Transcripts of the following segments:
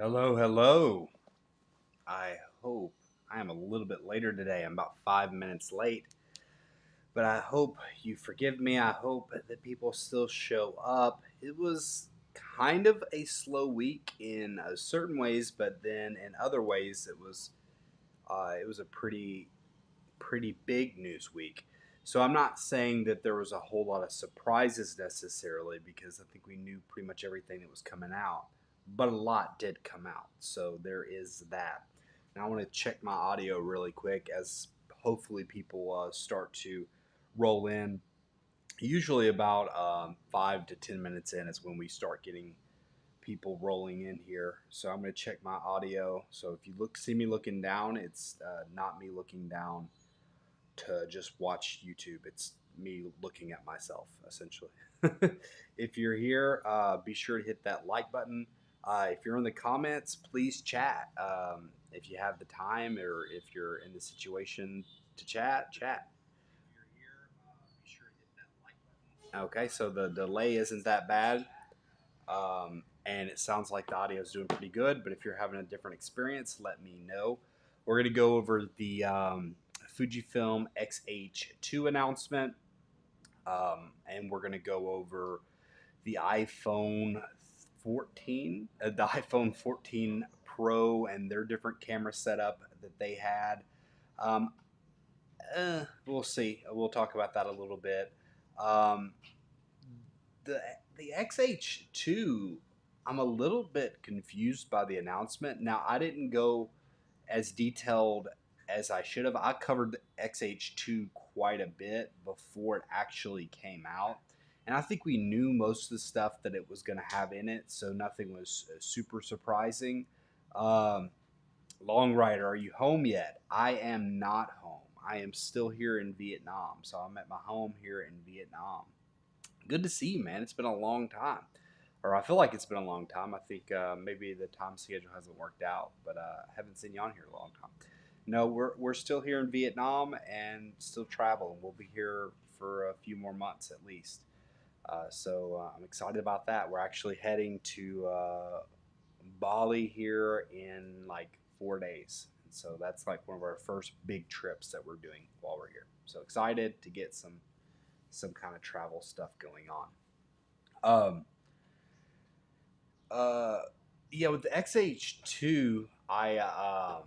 Hello, hello. I hope I am a little bit later today. I'm about 5 minutes late, but I hope you forgive me. I hope that people still show up. It was kind of a slow week in certain ways, but then in other ways, it was a pretty big news week. So I'm not saying that there was a whole lot of surprises necessarily because I think we knew pretty much everything that was coming out, but a lot did come out. So there is that. Now I want to check my audio really quick as hopefully people start to roll in. Usually about 5 to 10 minutes in is when we start getting people rolling in here. So I'm going to check my audio. So if you see me looking down, it's not me looking down to just watch YouTube. It's me looking at myself, essentially. If you're here, be sure to hit that like button. If you're in the comments, please chat. If you have the time or if you're in the situation to chat, chat. If you're here, be sure to hit that like button. Okay, so the delay isn't that bad. And it sounds like the audio is doing pretty good. But if you're having a different experience, let me know. We're going to go over the Fujifilm X-H2 announcement, and we're going to go over the iPhone 14, the iPhone 14 Pro, and their different camera setup that they had. Um, we'll see. We'll talk about that a little bit. Um, the the XH2, I'm a little bit confused by the announcement. Now, I didn't go as detailed as I should have. I covered the XH2 quite a bit before it actually came out. And I think we knew most of the stuff that it was going to have in it, so nothing was super surprising. Um, Long Rider, are you home yet? I am not home. I am still here in Vietnam, so I'm at my home here in Vietnam. Good to see you, man. It's been a long time, or I feel like it's been a long time. I think maybe the time schedule hasn't worked out, but I haven't seen you on here in a long time. No, we're still here in Vietnam and still traveling. We'll be here for a few more months at least. So I'm excited about that. We're actually heading to Bali here in like 4 days. So that's like one of our first big trips that we're doing while we're here. So excited to get some kind of travel stuff going on. Um, uh, yeah, with the XH2, I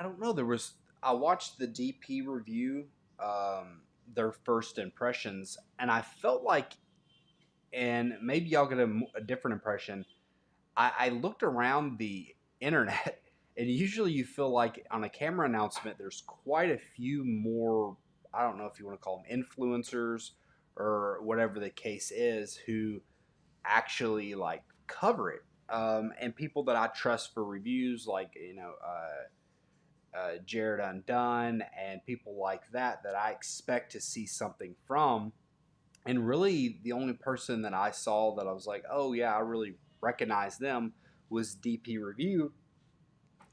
don't know. I watched the DP review, their first impressions, and I felt like, and maybe y'all get a different impression. I looked around the internet, and usually you feel like on a camera announcement, there's quite a few more. I don't know if you want to call them influencers or whatever the case is, who actually like cover it. And people that I trust for reviews, like Jared Undone and people like that I expect to see something from. And really, the only person that I saw that I was like, oh yeah, I really recognize them was DP Review.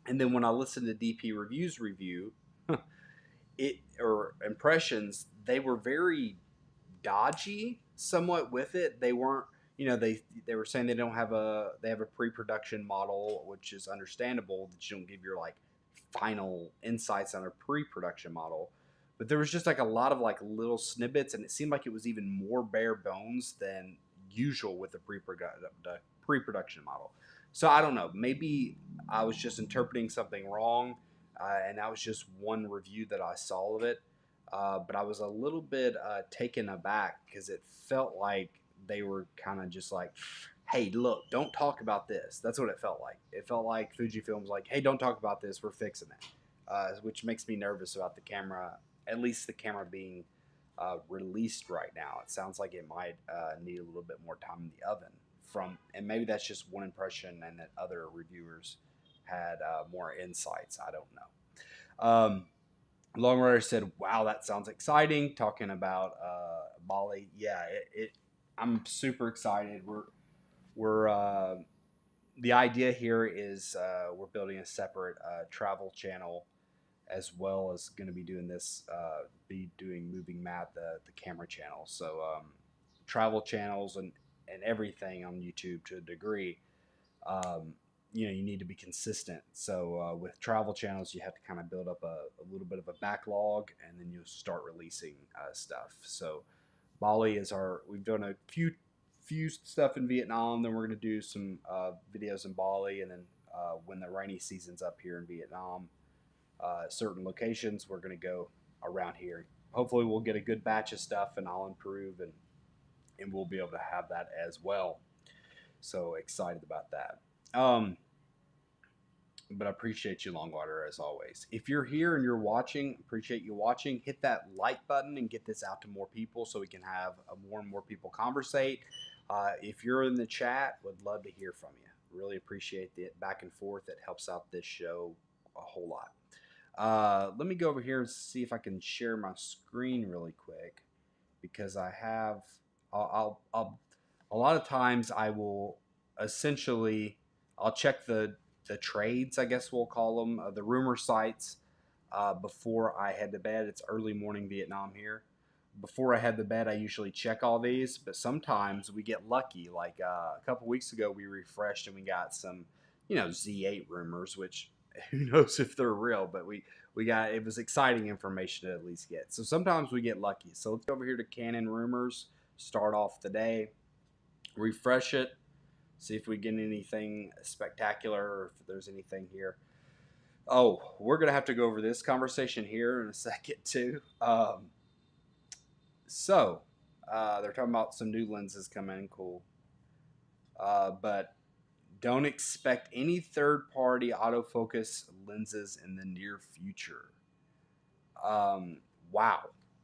And then when I listened to DP Review's review, it or impressions, they were very dodgy somewhat with it. They weren't, they were saying they have a pre-production model, which is understandable that you don't give your like final insights on a pre-production model. But there was just like a lot of like little snippets, and it seemed like it was even more bare bones than usual with the pre-production model. So I don't know. Maybe I was just interpreting something wrong, and that was just one review that I saw of it. But I was a little bit taken aback because it felt like they were kind of just like, hey, look, don't talk about this. That's what it felt like. It felt like Fujifilm was like, hey, don't talk about this. We're fixing it. Which makes me nervous about the camera, at least the camera being released right now. It sounds like it might need a little bit more time in the oven. And maybe that's just one impression, and that other reviewers had more insights. I don't know. Long Rider said, "Wow, that sounds exciting." Talking about Bali, yeah, I'm super excited. We're the idea here is we're building a separate travel channel, as well as going to be doing be doing Moving Matt, the camera channel. So travel channels and everything on YouTube to a degree. you know, you need to be consistent. So with travel channels, you have to kind of build up a little bit of a backlog, and then you'll start releasing stuff. So Bali is we've done a few stuff in Vietnam. Then we're going to do some videos in Bali, and then when the rainy season's up here in Vietnam, certain locations, we're going to go around here. Hopefully, we'll get a good batch of stuff, and I'll improve, and we'll be able to have that as well. So excited about that. But I appreciate you, Longwater, as always. If you're here and you're watching, appreciate you watching. Hit that like button and get this out to more people so we can have more and more people conversate. If you're in the chat, would love to hear from you. Really appreciate the back and forth. It helps out this show a whole lot. Let me go over here and see if I can share my screen really quick, because I have, I'll a lot of times I will essentially, I'll check the trades, I guess we'll call them, the rumor sites, before I head to bed. It's early morning Vietnam here. Before I head to bed, I usually check all these, but sometimes we get lucky. Like a couple weeks ago, we refreshed and we got some, you know, Z8 rumors, which who knows if they're real, but we got, it was exciting information to at least get. So sometimes we get lucky. So let's go over here to Canon rumors, start off the day, refresh it, see if we get anything spectacular or if there's anything here. Oh, we're going to have to go over this conversation here in a second too. They're talking about some new lenses coming in, cool. But don't expect any third-party autofocus lenses in the near future. Wow.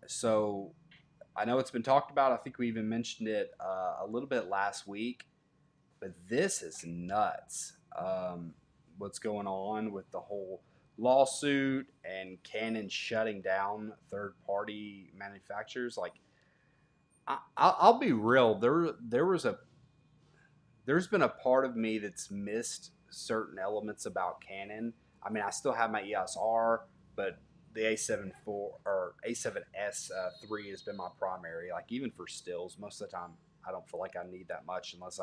So I know it's been talked about. I think we even mentioned it a little bit last week. But this is nuts. What's going on with the whole lawsuit and Canon shutting down third-party manufacturers? Like, I'll be real. There's been a part of me that's missed certain elements about Canon. I mean, I still have my EOS R, but the A7 IV or A7S 3 has been my primary. Like, even for stills, most of the time I don't feel like I need that much unless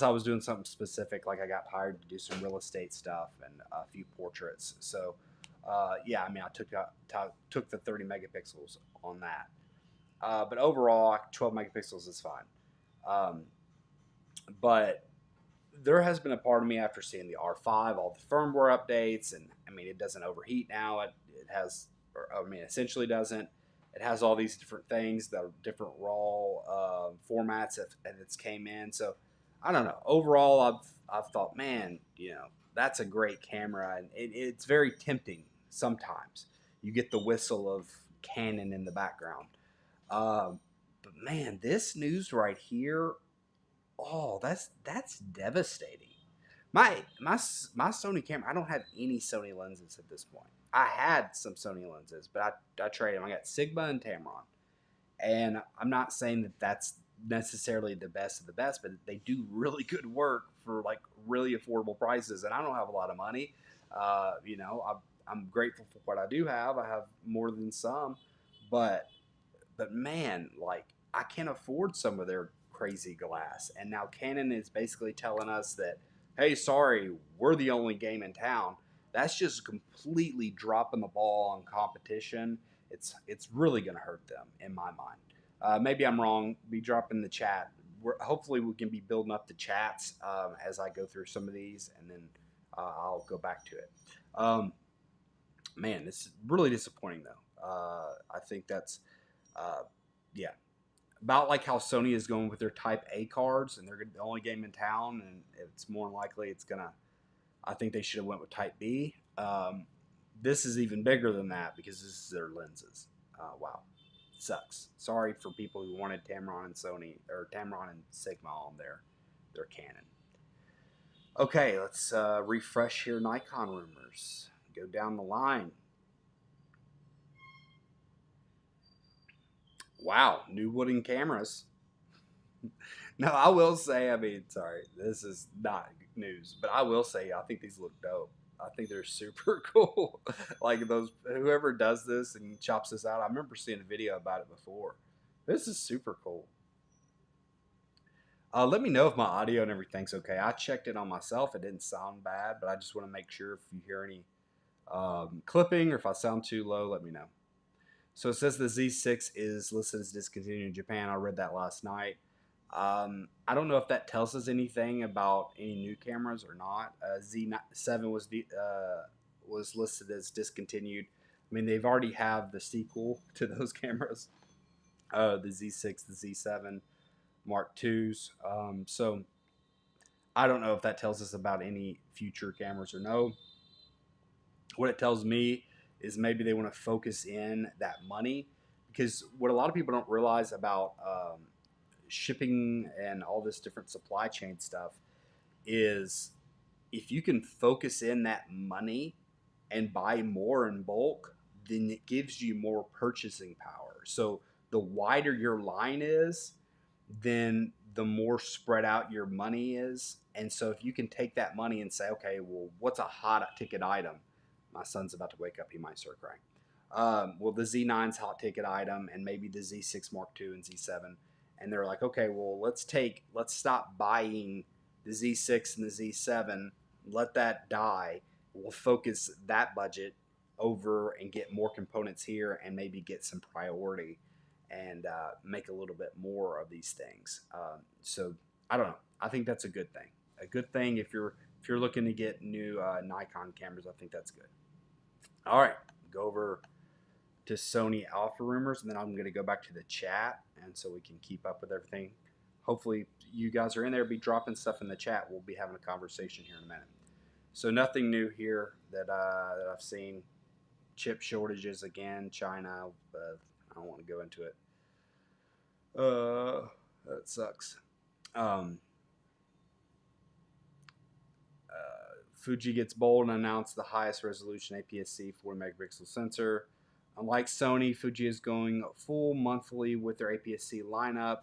I was doing something specific, like I got hired to do some real estate stuff and a few portraits. So, yeah, I mean, I took the 30 megapixels on that. But overall, 12 megapixels is fine. But there has been a part of me after seeing the R5, all the firmware updates, and I mean, it doesn't overheat now. It has, or, I mean, essentially doesn't. It has all these different things that are different raw formats that it's came in. So I don't know. Overall, I've thought, man, you know, that's a great camera, and it's very tempting sometimes. You get the whistle of Canon in the background. But man, this news right here, oh, that's devastating. My Sony camera, I don't have any Sony lenses at this point. I had some Sony lenses, but I traded them. I got Sigma and Tamron, and I'm not saying that that's necessarily the best of the best, but they do really good work for like really affordable prices. And I don't have a lot of money. You know, I'm grateful for what I do have. I have more than some, but man, like I can't afford some of their crazy glass. And now Canon is basically telling us that, hey, sorry, we're the only game in town. That's just completely dropping the ball on competition. It's really going to hurt them in my mind. Maybe I'm wrong. Be dropping the chat. Hopefully we can be building up the chats as I go through some of these, and then I'll go back to it. Man, this is really disappointing though. I think that's yeah, about like how Sony is going with their Type A cards, and they're the only game in town, and it's more likely it's gonna. I think they should have went with Type B. This is even bigger than that because this is their lenses. Wow, sucks. Sorry for people who wanted Tamron and Sony or Tamron and Sigma on their Canon. Okay, let's refresh here. Nikon rumors. Go down the line. Wow, new wooden cameras. No, I will say, I mean, sorry, this is not news, but I will say, I think these look dope. I think they're super cool. Like those, whoever does this and chops this out, I remember seeing a video about it before. This is super cool. Let me know if my audio and everything's okay. I checked it on myself. It didn't sound bad, but I just want to make sure if you hear any clipping or if I sound too low, let me know. So it says the Z6 is listed as discontinued in Japan. I read that last night. I don't know if that tells us anything about any new cameras or not. Z7 was listed as discontinued. I mean, they've already have the sequel to those cameras, the Z6, the Z7 Mark IIs. So I don't know if that tells us about any future cameras or no. What it tells me is maybe they want to focus in that money, because what a lot of people don't realize about shipping and all this different supply chain stuff is if you can focus in that money and buy more in bulk, then it gives you more purchasing power. So the wider your line is, then the more spread out your money is. And so if you can take that money and say, okay, well, what's a hot ticket item? My son's about to wake up. He might start crying. Well, the Z9's hot ticket item, and maybe the Z6 Mark II and Z7. And they're like, okay, well, let's stop buying the Z6 and the Z7, let that die. We'll focus that budget over and get more components here and maybe get some priority and make a little bit more of these things. So I don't know. I think that's a good thing. A good thing if you're looking to get new Nikon cameras. I think that's good. All right, go over to Sony Alpha rumors, and then I'm going to go back to the chat, and so we can keep up with everything. Hopefully, you guys are in there. Be dropping stuff in the chat. We'll be having a conversation here in a minute. So nothing new here that I've seen. Chip shortages again. China. I don't want to go into it. That sucks. Fuji gets bold and announced the highest resolution APS-C 40 megapixel sensor. Unlike Sony, Fuji is going full monthly with their APS-C lineup.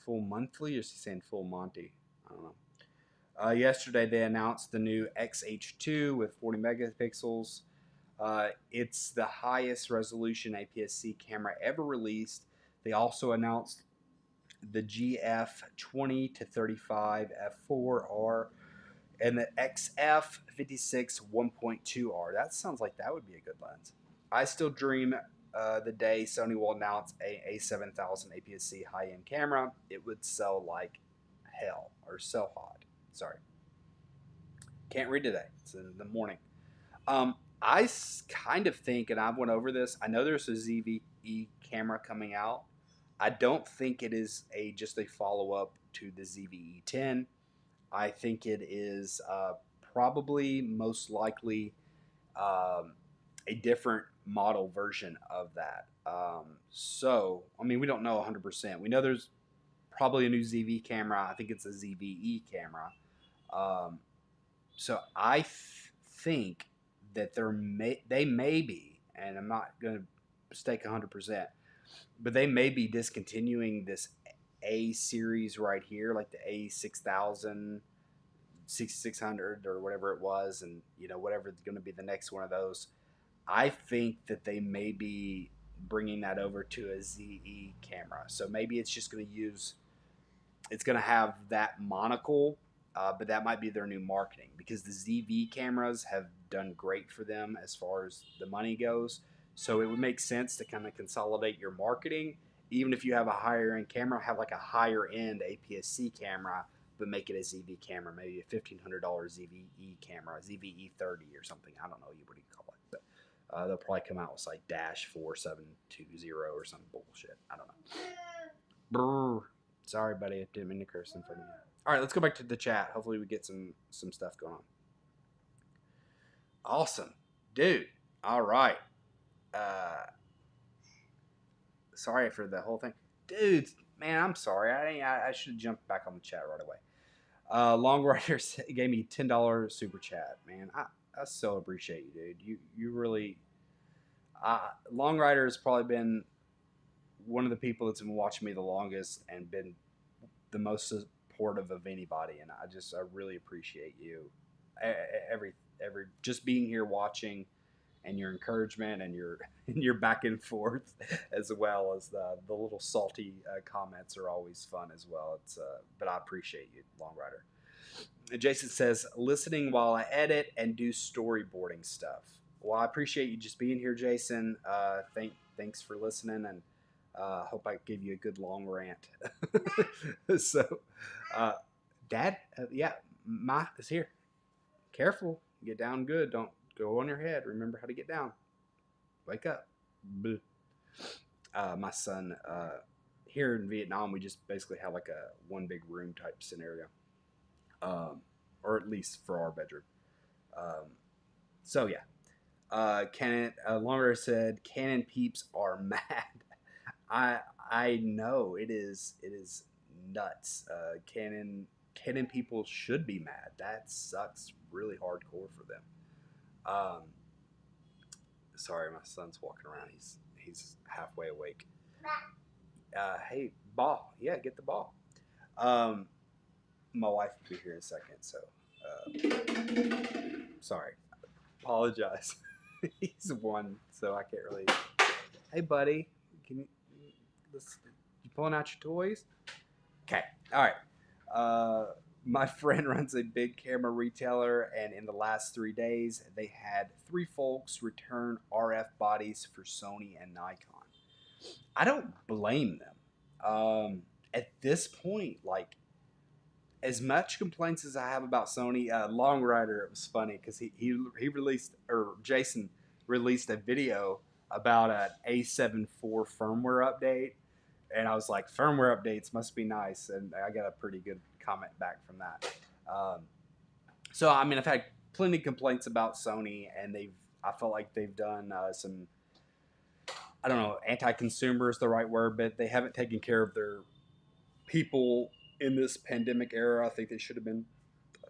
Full monthly, or is he saying full Monty? I don't know. Yesterday, they announced the new X-H2 with 40 megapixels. It's the highest resolution APS-C camera ever released. They also announced the GF20 to 35 f4R and the XF56 1.2R. That sounds like that would be a good lens. I still dream the day Sony will announce a A7000 APS-C high-end camera. It would sell like hell, or sell hot. Sorry. Can't read today. It's in the morning. I kind of think, and I've went over this, I know there's a ZVE camera coming out. I don't think it is just a follow-up to the ZVE 10. I think it is probably most likely a different model version of that. So, I mean, we don't know 100%. We know there's probably a new ZV camera. I think it's a ZVE camera. So I think that they may be, and I'm not going to stake 100%, but they may be discontinuing this A series right here, like the A6000, 6600 or whatever it was, and whatever going to be the next one of those. I think that they may be bringing that over to a ZE camera. So maybe it's just going to have that monocle, but that might be their new marketing, because the ZV cameras have done great for them as far as the money goes. So it would make sense to kind of consolidate your marketing. Even if you have a higher end camera, have like a higher end APS-C camera, but make it a ZV camera, maybe a $1,500 ZVE camera, a ZVE 30 or something. I don't know what you call it, but they'll probably come out with like dash 4720 or some bullshit. I don't know. Brr. Sorry, buddy. I didn't mean to curse in front of you. All right, let's go back to the chat. Hopefully we get some stuff going on. Awesome. Dude. All right. Sorry for the whole thing. Dude, man, I'm sorry. I should have jumped back on the chat right away. Long Rider gave me $10 super chat, man. I so appreciate you, dude. You really... Long Rider has probably been one of the people that's been watching me the longest and been the most supportive of anybody, and I really appreciate you. Every just being here watching and your encouragement and your and your back and forth, as well as the little salty comments are always fun as well. It's but I appreciate you, Long Rider. Jason says, listening while I edit and do storyboarding stuff. Well, I appreciate you just being here, Jason. Thanks for listening, and hope I gave you a good long rant. So, uh, Dad, yeah, Ma is here. Careful, get down good. Don't go on your head. Remember how to get down. Wake up. My son, here in Vietnam, we just basically have like a one big room type scenario, or at least for our bedroom. Um, so yeah, Canon Longer said Canon peeps are mad. I know it is nuts. Canon people should be mad. That sucks really hardcore for them. Um, sorry, my son's walking around. He's halfway awake. Hey, ball. Yeah, get the ball. Um, my wife will be here in a second, so sorry. Apologize. He's one, so I can't really. Hey, buddy, can you pulling out your toys? Okay, all right. My friend runs a big camera retailer, and in the last 3 days, they had 3 folks return RF bodies for Sony and Nikon. I don't blame them. At this point, like, as much complaints as I have about Sony, Long Rider, it was funny because he released, or Jason released a video about an A7 IV firmware update, and I was like, firmware updates must be nice, and I got a pretty good comment back from that. So I mean, I've had plenty of complaints about Sony, and I felt like they've done some, I don't know, anti-consumer is the right word, but they haven't taken care of their people in this pandemic era. I think they should have been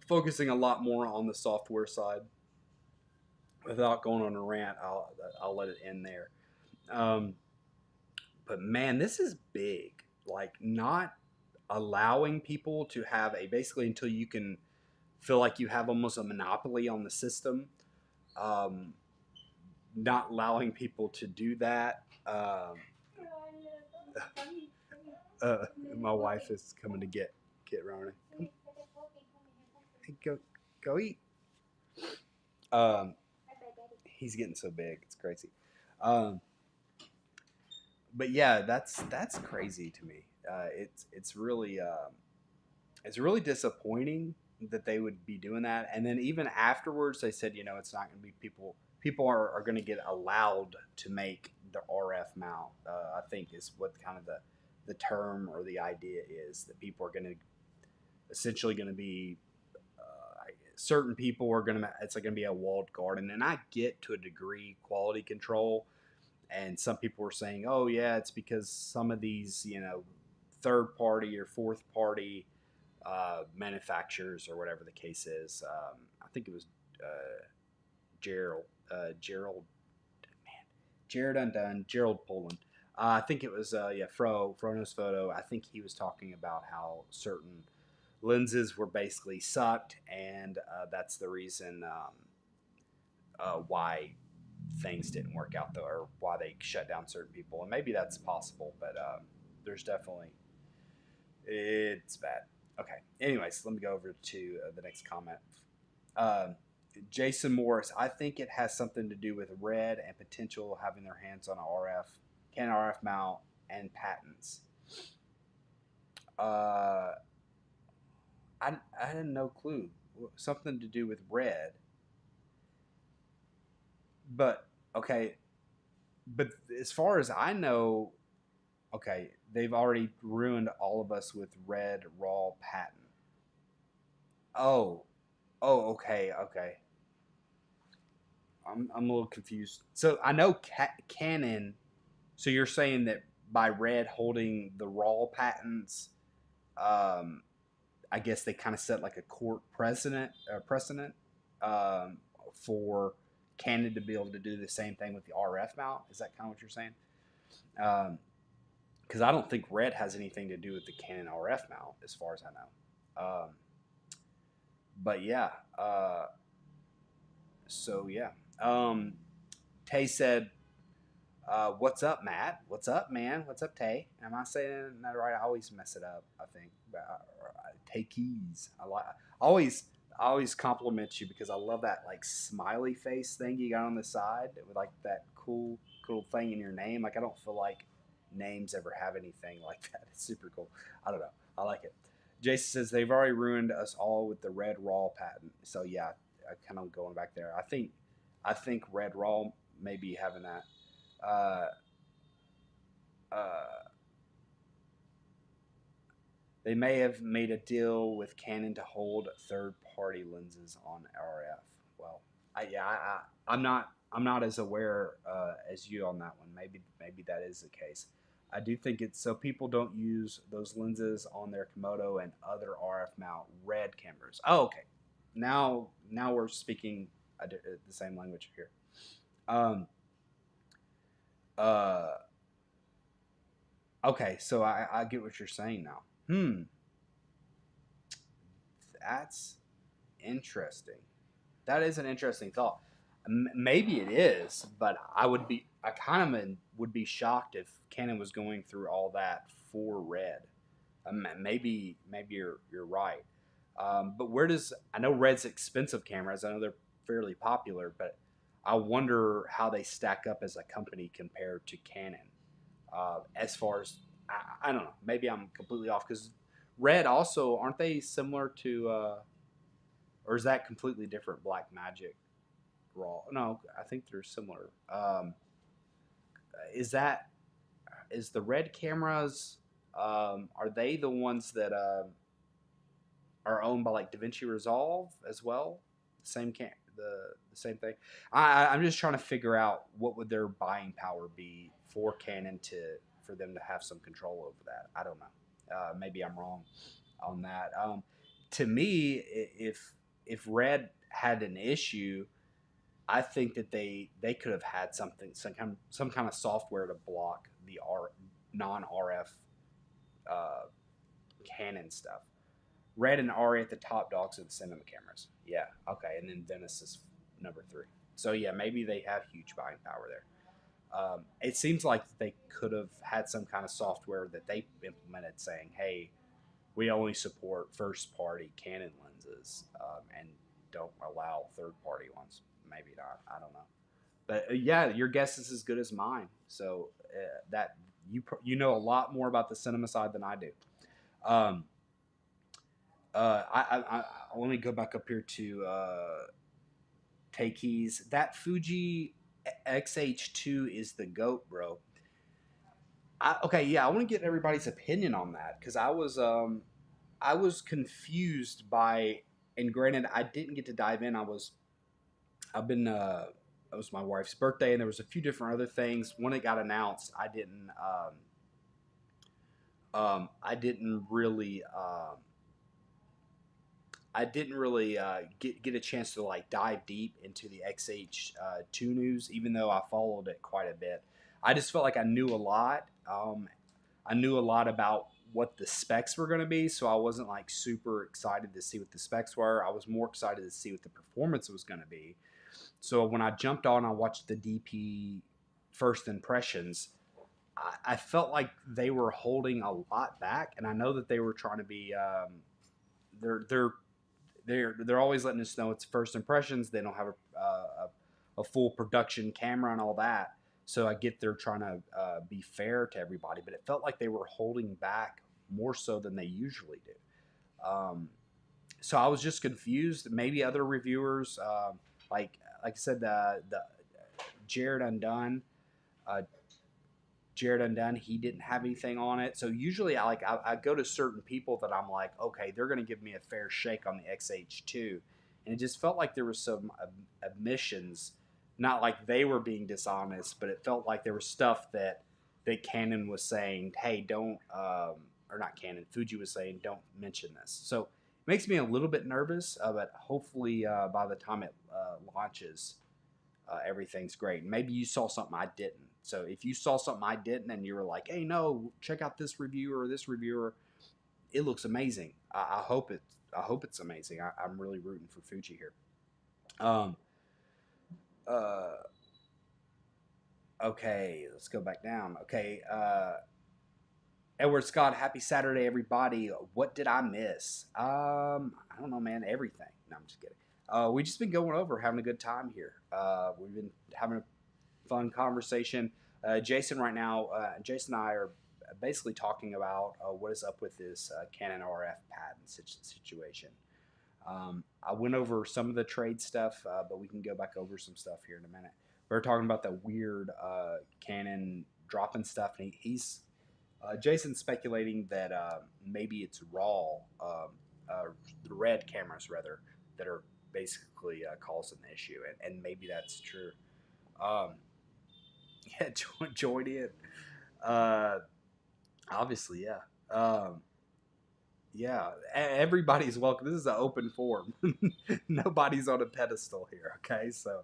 focusing a lot more on the software side. Without going on a rant, I'll let it end there. Um, but man, this is big. Like, not allowing people to have a, basically until you can feel like you have almost a monopoly on the system. Um, not allowing people to do that. My wife is coming to get Ronan. Hey, go eat. Um, he's getting so big, it's crazy. Um, but yeah, that's crazy to me. It's really disappointing that they would be doing that. And then even afterwards, they said, it's not going to be people. People are going to get allowed to make the RF mount. I think is what kind of the term or the idea is, that people are going to essentially going to be certain people are going to, it's like going to be a walled garden. And I get to a degree quality control, and some people were saying, oh yeah, it's because some of these third party or fourth party manufacturers or whatever the case is. I think it was Jared Undone, Gerald Poland. I think it was Frono's Photo. I think he was talking about how certain lenses were basically sucked, and that's the reason why things didn't work out, though, or why they shut down certain people. And maybe that's possible, but there's definitely, it's bad. Okay. Anyways, let me go over to the next comment. Jason Morris, I think it has something to do with Red and potential having their hands on a Canon RF mount and patents. I had no clue. Something to do with Red. But, okay. But as far as I know, okay, they've already ruined all of us with Red Raw patent. Oh, okay. I'm a little confused. So I know Canon. So you're saying that by Red holding the Raw patents, um, I guess they kind of set like a court precedent for Canon to be able to do the same thing with the RF mount. Is that kind of what you're saying? Because I don't think Red has anything to do with the Canon RF mount, as far as I know. But yeah. So yeah. Tay said, "What's up, Matt? What's up, man? What's up, Tay? Am I saying that right? I always mess it up. I think. Tay Keys. Always I always compliment you because I love that like smiley face thing you got on the side with like that cool thing in your name. Like I don't feel like names ever have anything like that. It's super cool. I don't know. I like it. Jason says they've already ruined us all with the Red Raw patent. So yeah, I kind of going back there. I think Red Raw may be having that. Uh, uh, they may have made a deal with Canon to hold third-party lenses on RF. Well, I'm not as aware as you on that one. Maybe that is the case. I do think it's so people don't use those lenses on their Komodo and other RF mount red cameras. Oh, okay. Now we're speaking the same language here. Um, uh, okay, so I get what you're saying now. That's interesting. That is an interesting thought. Maybe it is, but I kind of would be shocked if Canon was going through all that for red. Maybe you're right. But where does I know Red's expensive cameras? I know they're fairly popular, but I wonder how they stack up as a company compared to Canon. As far as I don't know, maybe I'm completely off because Red also aren't they similar to, or is that completely different? Black Magic Raw? No, I think they're similar. Is that is the Red cameras? Are they the ones that are owned by like DaVinci Resolve as well? The same thing. I'm just trying to figure out what would their buying power be for Canon for them to have some control over that. I don't know. Maybe I'm wrong on that. To me, if Red had an issue, I think that they could have had some kind of software to block the non RF uh, Canon stuff. Red and Ari at the top dogs of the cinema cameras. Yeah, okay, and then Venice is number 3. So yeah, maybe they have huge buying power there. It seems like they could have had some kind of software that they implemented saying, "Hey, we only support first-party Canon lenses and don't allow third-party ones." Maybe not. I don't know. But yeah, your guess is as good as mine. So that you know a lot more about the cinema side than I do. Um, I let me go back up here to Take Keys. That Fuji X-H2 is the GOAT, bro. Okay, yeah, I want to get everybody's opinion on that because I was confused by, and granted, I didn't get to dive in. I've been it was my wife's birthday, and there was a few different other things. When it got announced, I didn't really get a chance to like dive deep into the XH2 news, even though I followed it quite a bit. I just felt like I knew a lot. I knew a lot about what the specs were going to be, so I wasn't like super excited to see what the specs were. I was more excited to see what the performance was going to be. So when I jumped on, I watched the DP first impressions. I felt like they were holding a lot back, and I know that they were trying to be. They're they're they're always letting us know it's first impressions. They don't have a full production camera and all that. So I get they're trying to be fair to everybody, but it felt like they were holding back more so than they usually do. So I was just confused. Maybe other reviewers, like I said, the Jared Undone. Uh, Jared Undone, he didn't have anything on it. So usually I go to certain people that I'm like, okay, they're going to give me a fair shake on the XH2. And it just felt like there was some admissions, not like they were being dishonest, but it felt like there was stuff that Canon was saying, hey, don't, or not Canon, Fuji was saying, don't mention this. So it makes me a little bit nervous, but hopefully by the time it launches, everything's great. Maybe you saw something I didn't. So if you saw something I didn't and you were like, hey, no, check out this reviewer or this reviewer, it looks amazing. I hope it's amazing. I'm really rooting for Fuji here. Um, uh, Okay, let's go back down. Okay, Edward Scott, happy Saturday, everybody. What did I miss? I don't know, man. Everything. No, I'm just kidding. We just been going over, having a good time here. We've been having a fun conversation. Jason, right now, Jason and I are basically talking about what is up with this Canon RF patent situation. I went over some of the trade stuff, but we can go back over some stuff here in a minute. We are talking about the weird Canon dropping stuff, and he's Jason's speculating that maybe it's RAW, the red cameras rather, that are basically causing the issue, and maybe that's true. Um, yeah, join in. Uh, obviously, yeah. Yeah, everybody's welcome. This is an open forum. Nobody's on a pedestal here. Okay, so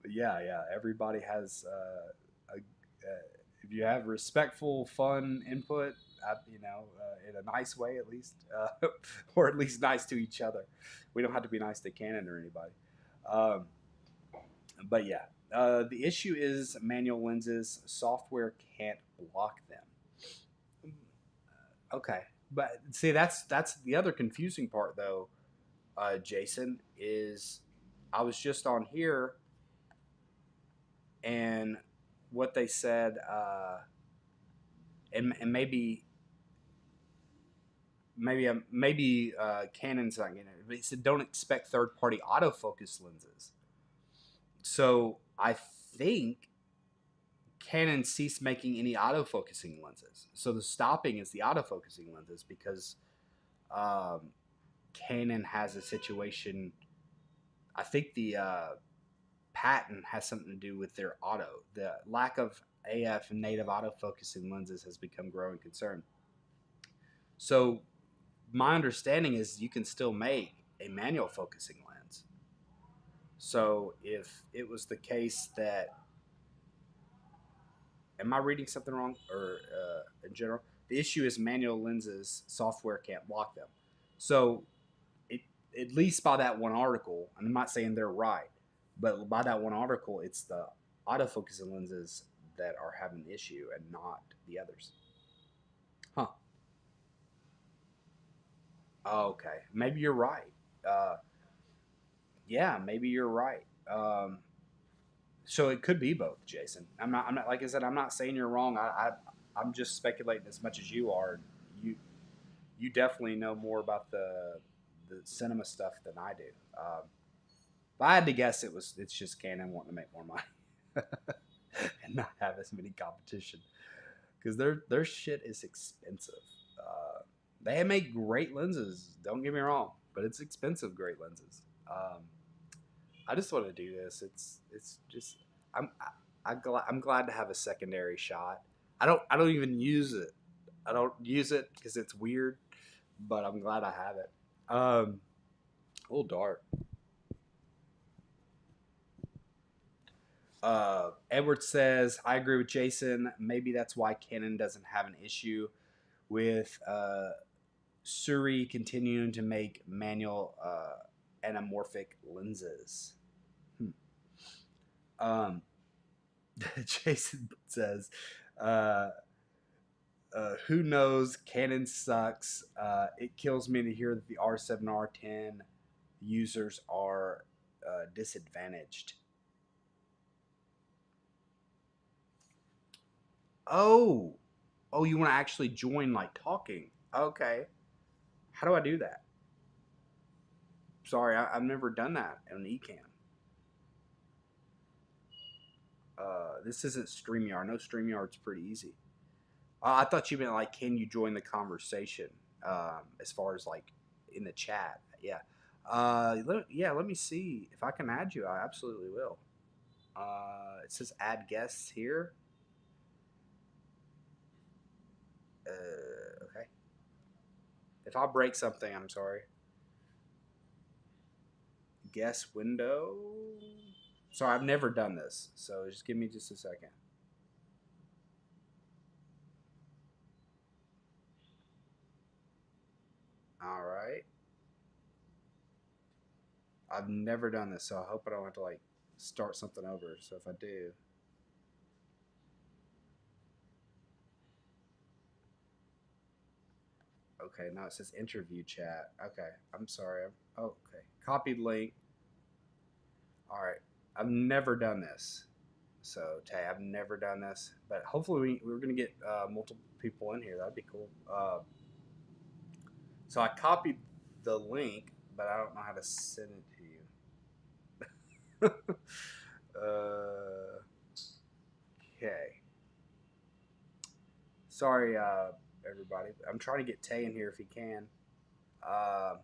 yeah. Everybody has if you have respectful, fun input, in a nice way at least, or at least nice to each other. We don't have to be nice to Canon or anybody. Um, but yeah, the issue is manual lenses. Software can't block them. Okay, but see, that's the other confusing part, though. Jason, is I was just on here, and what they said, and maybe Canon's not getting it. But he said don't expect third party autofocus lenses. So I think Canon ceased making any autofocusing lenses. So the stopping is the autofocusing lenses because um, Canon has a situation. I think the patent has something to do with their auto. The lack of AF and native autofocusing lenses has become growing concern. So my understanding is you can still make a manual focusing lens. So if it was the case that, am I reading something wrong, or in general, the issue is manual lenses software can't block them. So it, at least by that one article, and I'm not saying they're right, but by that one article, it's the autofocusing lenses that are having the issue and not the others. Huh. Okay. Maybe you're right. Uh, yeah, maybe you're right. So it could be both, Jason. I'm not. Like I said, I'm not saying you're wrong. I'm just speculating as much as you are. You, you definitely know more about the cinema stuff than I do. If I had to guess, it's just Canon wanting to make more money and not have as many competition because their shit is expensive. They make great lenses. Don't get me wrong, but it's expensive. Great lenses. I just want to do this. It's just I'm glad to have a secondary shot. I don't even use it. I don't use it because it's weird, but I'm glad I have it. A little dark. Edward says, I agree with Jason. Maybe that's why Canon doesn't have an issue with Suri continuing to make manual anamorphic lenses. Um, Jason says, uh, who knows? Canon sucks. It kills me to hear that the R7 R10 users are disadvantaged. Oh, oh, you want to actually join like talking? Okay. How do I do that? Sorry, I've never done that on Ecamm. This isn't StreamYard. No, StreamYard's pretty easy. I thought you meant like, can you join the conversation? As far as like in the chat, yeah. Let me see if I can add you. I absolutely will. It says add guests here. Okay. If I break something, I'm sorry. Guest window. Sorry, I've never done this, so just give me just a second. All right. I've never done this, so I hope I don't have to like start something over. So if I do, okay, now it says interview chat. Okay, I'm sorry. Oh, okay, copied link. All right, I've never done this. So Tay, I've never done this, but hopefully we're gonna get multiple people in here. That'd be cool. So I copied the link, but I don't know how to send it to you. Okay. Sorry, everybody. I'm trying to get Tay in here if he can. Uh,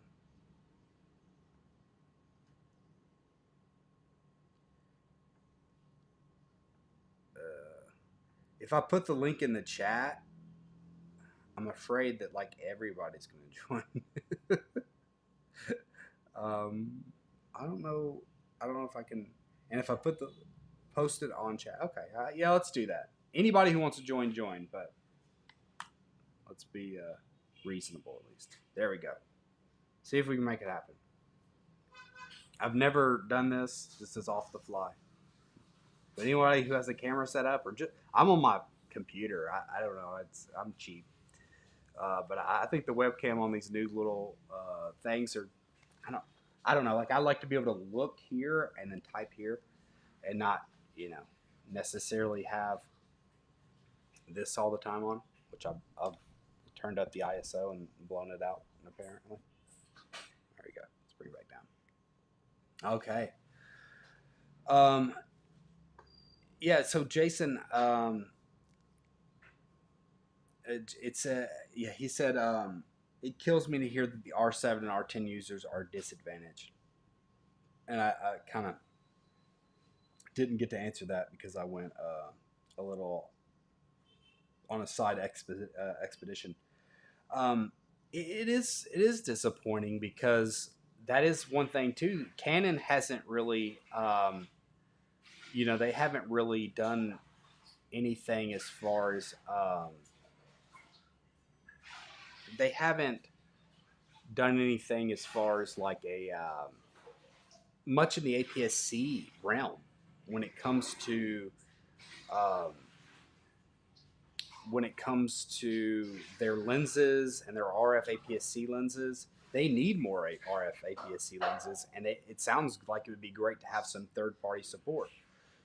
if I put the link in the chat, I'm afraid that like everybody's going to join. um, I don't know. I don't know if I can. And if I put the post it on chat, okay, yeah, let's do that. Anybody who wants to join, join. But let's be reasonable at least. There we go. See if we can make it happen. I've never done this. This is off the fly. But anybody who has a camera set up, or just I'm on my computer. I don't know. I'm cheap. But I think the webcam on these new little things are. I don't. I don't know. Like I like to be able to look here and then type here, and not necessarily have this all the time on. Which I've turned up the ISO and blown it out. Apparently, there we go. Let's bring it back down. Okay. Um. Yeah. So Jason. It's a yeah. He said. It kills me to hear that the R7 and R10 users are disadvantaged, and I kind of didn't get to answer that because I went a little on a side expedition. Um, it is disappointing because that is one thing too. Canon hasn't really, they haven't really done anything as far as they haven't done anything as far as like a much in the APS-C realm when it comes to um, their lenses and their RF APS-C lenses. They need more RF APS-C lenses, and it sounds like it would be great to have some third-party support.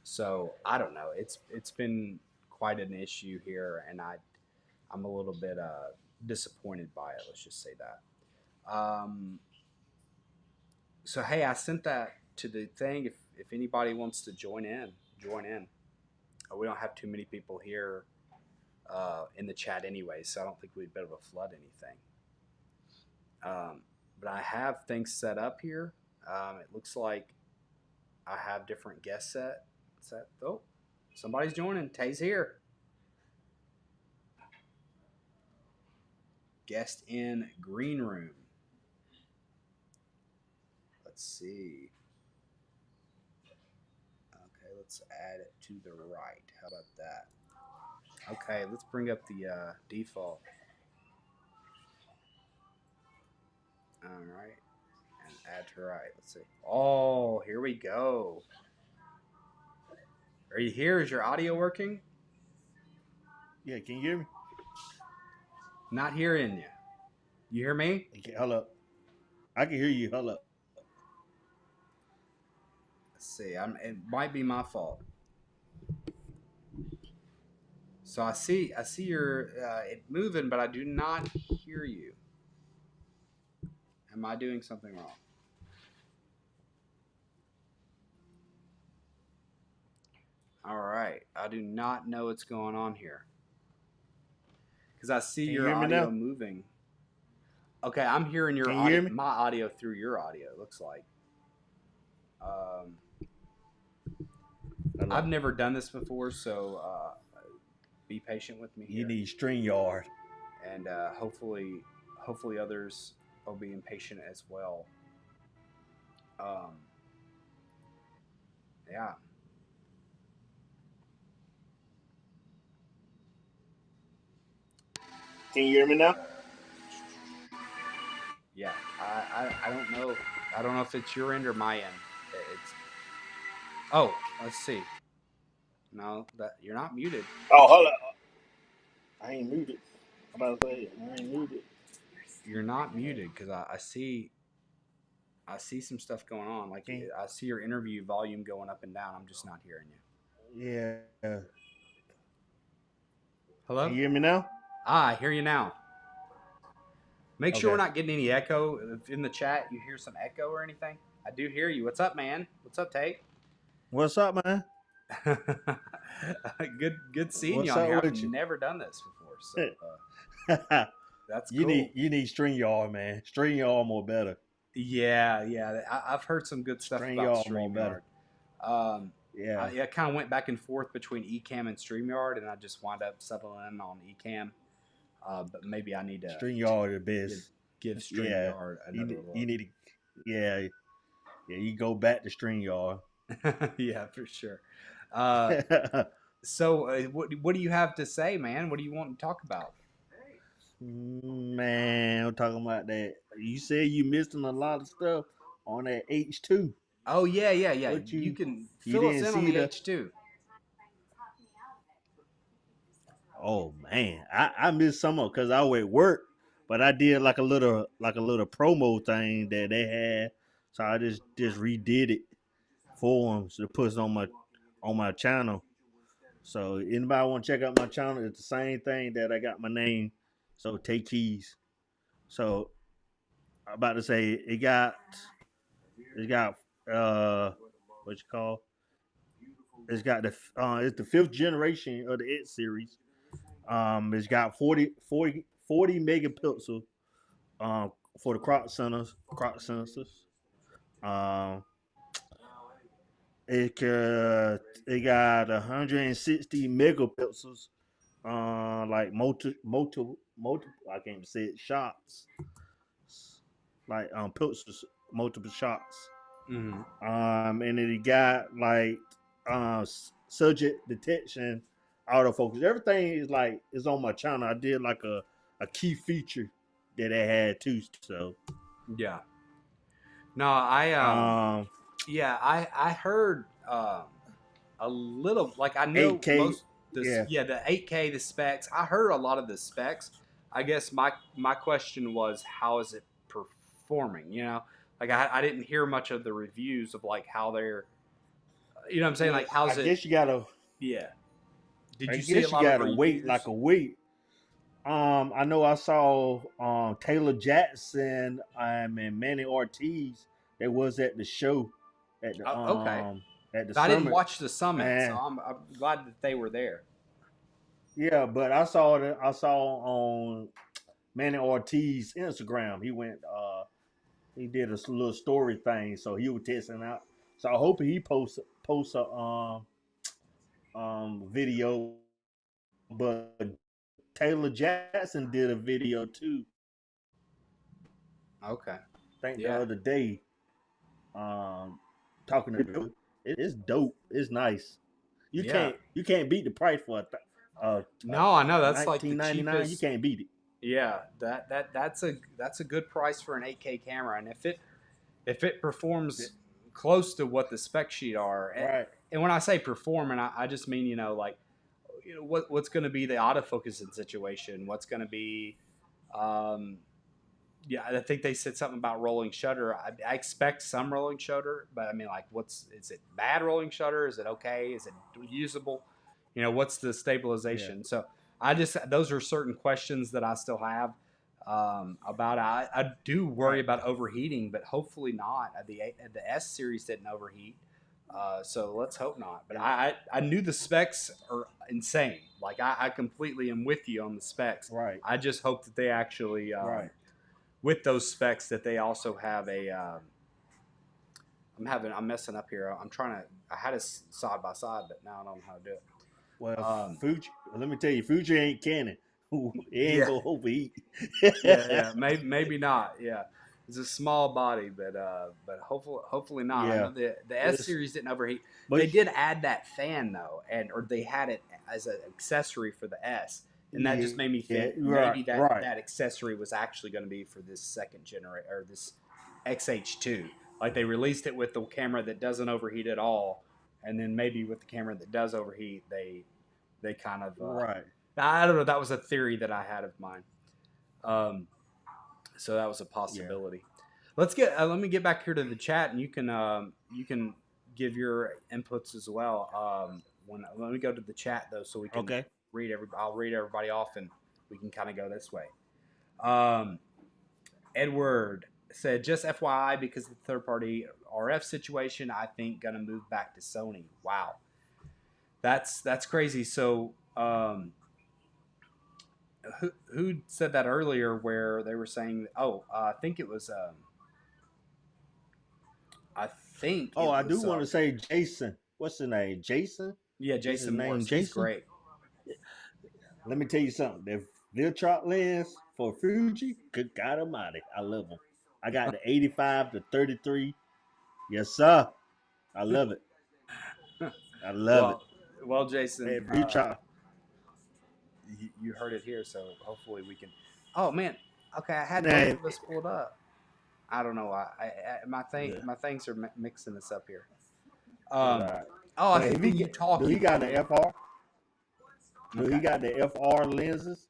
So I don't know. It's been quite an issue here, and I'm a little bit disappointed by it. Let's just say that. So hey, I sent that to the thing. If anybody wants to join in, join in. We don't have too many people here in the chat anyway, so I don't think we'd be able to flood anything. But I have things set up here. It looks like I have different guest set. Oh, somebody's joining. Tay's here. Guest in green room. Let's see. Okay, let's add it to the right. How about that? Okay, let's bring up the default. All right, and add to right. Let's see. Oh, here we go. Are you here? Is your audio working? Yeah, can you hear me? Not hearing you. You hear me? Okay, hold up. I can hear you. Hold up. Let's see. It might be my fault. So I see your it moving, but I do not hear you. Am I doing something wrong? All right. I do not know what's going on here because I see your audio moving. Okay, I'm hearing your audio, my audio through your audio. It looks like. I've never done this before, so be patient with me. You need StreamYard, and hopefully others will be impatient as well. Yeah. Can you hear me now? Yeah, I don't know. I don't know if it's your end or my end. It's Oh, let's see. No, that you're not muted. Oh, hold up. I ain't muted. I'm about to say I ain't muted. You're not muted because I see some stuff going on. Like Can I see your interview volume going up and down. I'm just not hearing you. Yeah. Can Hello? you hear me now? I hear you now. Make sure we're Okay. not getting any echo. If in the chat you hear some echo or anything, I do hear you. What's up, man? What's up, Tate? What's up, man? Good seeing you What's on up here. I've with you? never done this before, so that's you need cool. you need StreamYard, man. StreamYard more better. Yeah. I've heard some good stuff about StreamYard more StreamYard. better. Um, Yeah. I kind of went back and forth between Ecamm and StreamYard, and I just wound up settling on Ecamm. But maybe I need to StreamYard the give best. give Yeah. StreamYard You another need, you look. need to yeah. Yeah, you go back to StreamYard. Yeah, for sure. Uh, so, what do you have to say, man? What do you want to talk about? Man, I'm talking about that. You said you missing a lot of stuff on that H2. Oh yeah. What You can you fill us didn't in on see the the H2. Oh man, I missed some of because I was at work, but I did like a little promo thing that they had, so I just redid it for them to put it on my channel. So anybody want to check out my channel? It's the same thing that I got my name. So take keys. So I'm about to say it got what you call it's the fifth generation of the X series. It's got 40 megapixel um for the crop sensors. Um, it got 160 megapixels. Like multiple. I can't even say it. Shots, like pixels, multiple shots. Mm-hmm. And then it got like subject detection, autofocus. Everything is on my channel. I did like a key feature that it had too. So Yeah. No, I um yeah, I heard a little, like I know 8K, most this, yeah. yeah, the 8K, the specs. I heard a lot of the specs. I guess my question was, how is it performing? Like I didn't hear much of the reviews of like how they're, what I'm saying, Well, like how's it. Yeah, did I you see a guess you lot of gotta wait like reviews? a week. I know I saw Taylor Jackson and Manny Ortiz. They was at the show at the Okay, um at the I didn't summit, watch the summit, so and I'm glad that they were there. yeah, but I saw on Manny Ortiz Instagram. He did a little story thing, so he was testing out. So I hope he posts a video. But Taylor Jackson did a video too. Okay, I think the yeah, other day, um, talking to it's dope. It's nice. You yeah. can't you can't beat the price for a No, I know that's like the 1999. You cheapest. can't beat it. Yeah, that's a good price for an 8K camera, and if it performs close to what the spec sheet are, Right. and when I say perform, and I just mean like what's going to be the autofocusing situation, what's going to be, um, yeah, I think they said something about rolling shutter. I expect some rolling shutter, but I mean, like, is it bad rolling shutter? Is it okay? Is it usable? What's the Yeah. stabilization? So those are certain questions that I still have about it. I do worry Right. about overheating, but hopefully not. The S series didn't overheat. So let's hope not. But And I knew the specs are insane. Like I completely am with you on the specs. right. I just hope that they actually Right. with those specs that they also have a I'm messing up here. I had a side by side, but now I don't know how to do it. Well, um Fuji. Let me tell you, Fuji ain't Canon. It ain't yeah, gonna overheat. yeah, maybe not. Yeah, it's a small body, but hopefully not. I Yeah. know the S It's series didn't overheat. but They did add that fan though, or they had it as an accessory for the S, and that just made me yeah. think Right. maybe Right. that accessory was actually going to be for this second generation, or this X-H2. Like they released it with the camera that doesn't overheat at all, and then maybe with the camera that does overheat, they kind of Right. I don't know. That was a theory that I had of mine. Um, so that was a Yeah. possibility. Let me get back here to the chat, and you can give your inputs as well. When let me go to the chat though, so we can Okay. read every. I'll read everybody off, and we can kind of go this way. Um, Edward said, just FYI, because of the third party RF situation, I think gonna move back to Sony. Wow, that's crazy. So who said that earlier? Where they were saying, oh, I think it was. I think Oh, it I do was. want to say Jason. What's his name? Jason? Yeah, Is his Jason name Morse. He's Jason? great. Let me tell you something. The Viltrock lens for Fuji, good God Almighty, I love them. I got the 85 to 33. Yes, sir. I love it. I love it. well, well, Jason, That Viltrock. you heard it here, so hopefully we can. Oh man, okay, I had both Man, of us pulled up. I don't know why. yeah, My things are mixing this up here. it's all Um. right. Oh, I But think if he when you get, talk, do he you got come the in. FR? Do he Okay. got the FR lenses?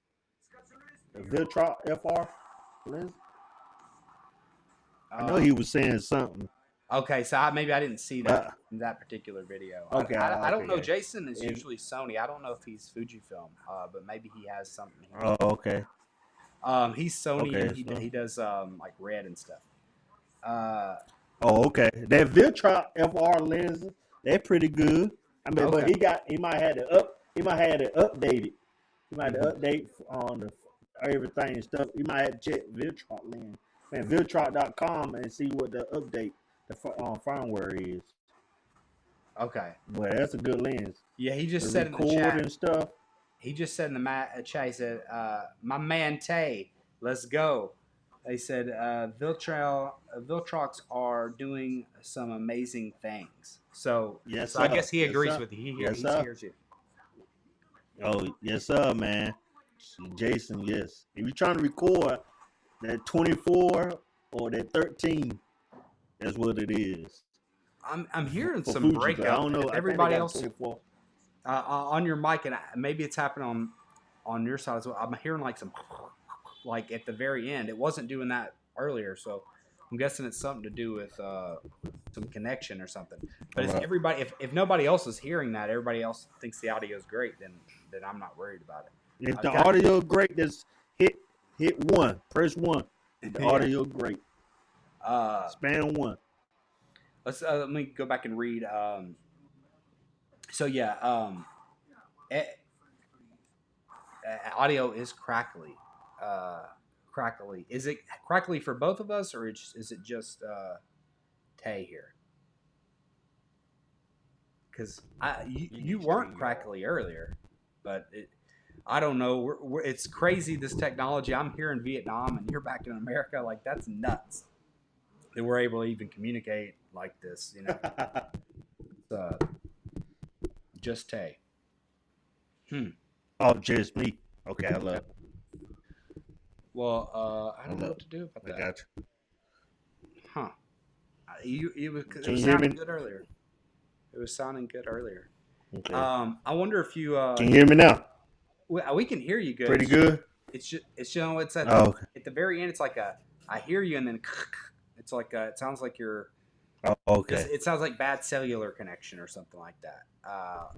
The Viltrock FR lens? I know Uh, he was saying something. okay, so maybe I didn't see that But in that particular video. okay, I don't know. okay. Jason is And, usually Sony. I don't know if he's Fujifilm, but maybe he has something here. oh, okay. He's Sony and Okay. So, he does like red and stuff. Uh, oh, okay. That Viltrock FR lenses, they're pretty good. I mean, but okay. he might have he might have to update it. He might Hmm. have to update on the everything and stuff. You might have to check Viltrock lens. Man, Viltrock.com and see what the update the firmware is. Okay. But that's a good lens. Yeah, he just The said in the record chat. and stuff. He just said in the chat. He said, "My man Tay, let's go." They said Viltrox are doing some amazing things. Yes, So I sir. guess he Yes, agrees sir. with you. Yes, He sir. hears you. Oh, yes, sir, man. Jason, yes. If you're trying to record that 24 or that 13, that's what it is. I'm hearing For some Fuji, but I breakup. don't know. If I think they everybody got a else 24. on your mic, and maybe it's happening on your side as well. I'm hearing like some like at the very end. It wasn't doing that earlier, so I'm guessing it's something to do with some connection or something. But All if right. everybody, if nobody else is hearing that, everybody else thinks the audio is great, then I'm not worried about If it. the Got audio great, just hit one. Press one. If the yeah. audio great. Uh, Span one. let me go back and read. So yeah, eh, audio is crackly. Uh, crackly. Is it crackly for both of us, or is it just Tay here? Because you weren't crackly earlier, but I don't know. It's crazy this technology. I'm here in Vietnam and you're back in America. Like that's nuts that we're able to even communicate like this. It's, just Tay. Hmm. Oh, just me. Okay, I love. Well, I I don't know love. what to do about I that. got Huh? It Can was you hear sounding me? good earlier. It was sounding good earlier. Okay. I wonder if you Can you hear me now? we can hear you good. Pretty good. It's it's Oh, okay. at the very end. It's like a I hear you and then it's like it sounds like you're Oh, okay. it sounds like bad cellular connection or something like that.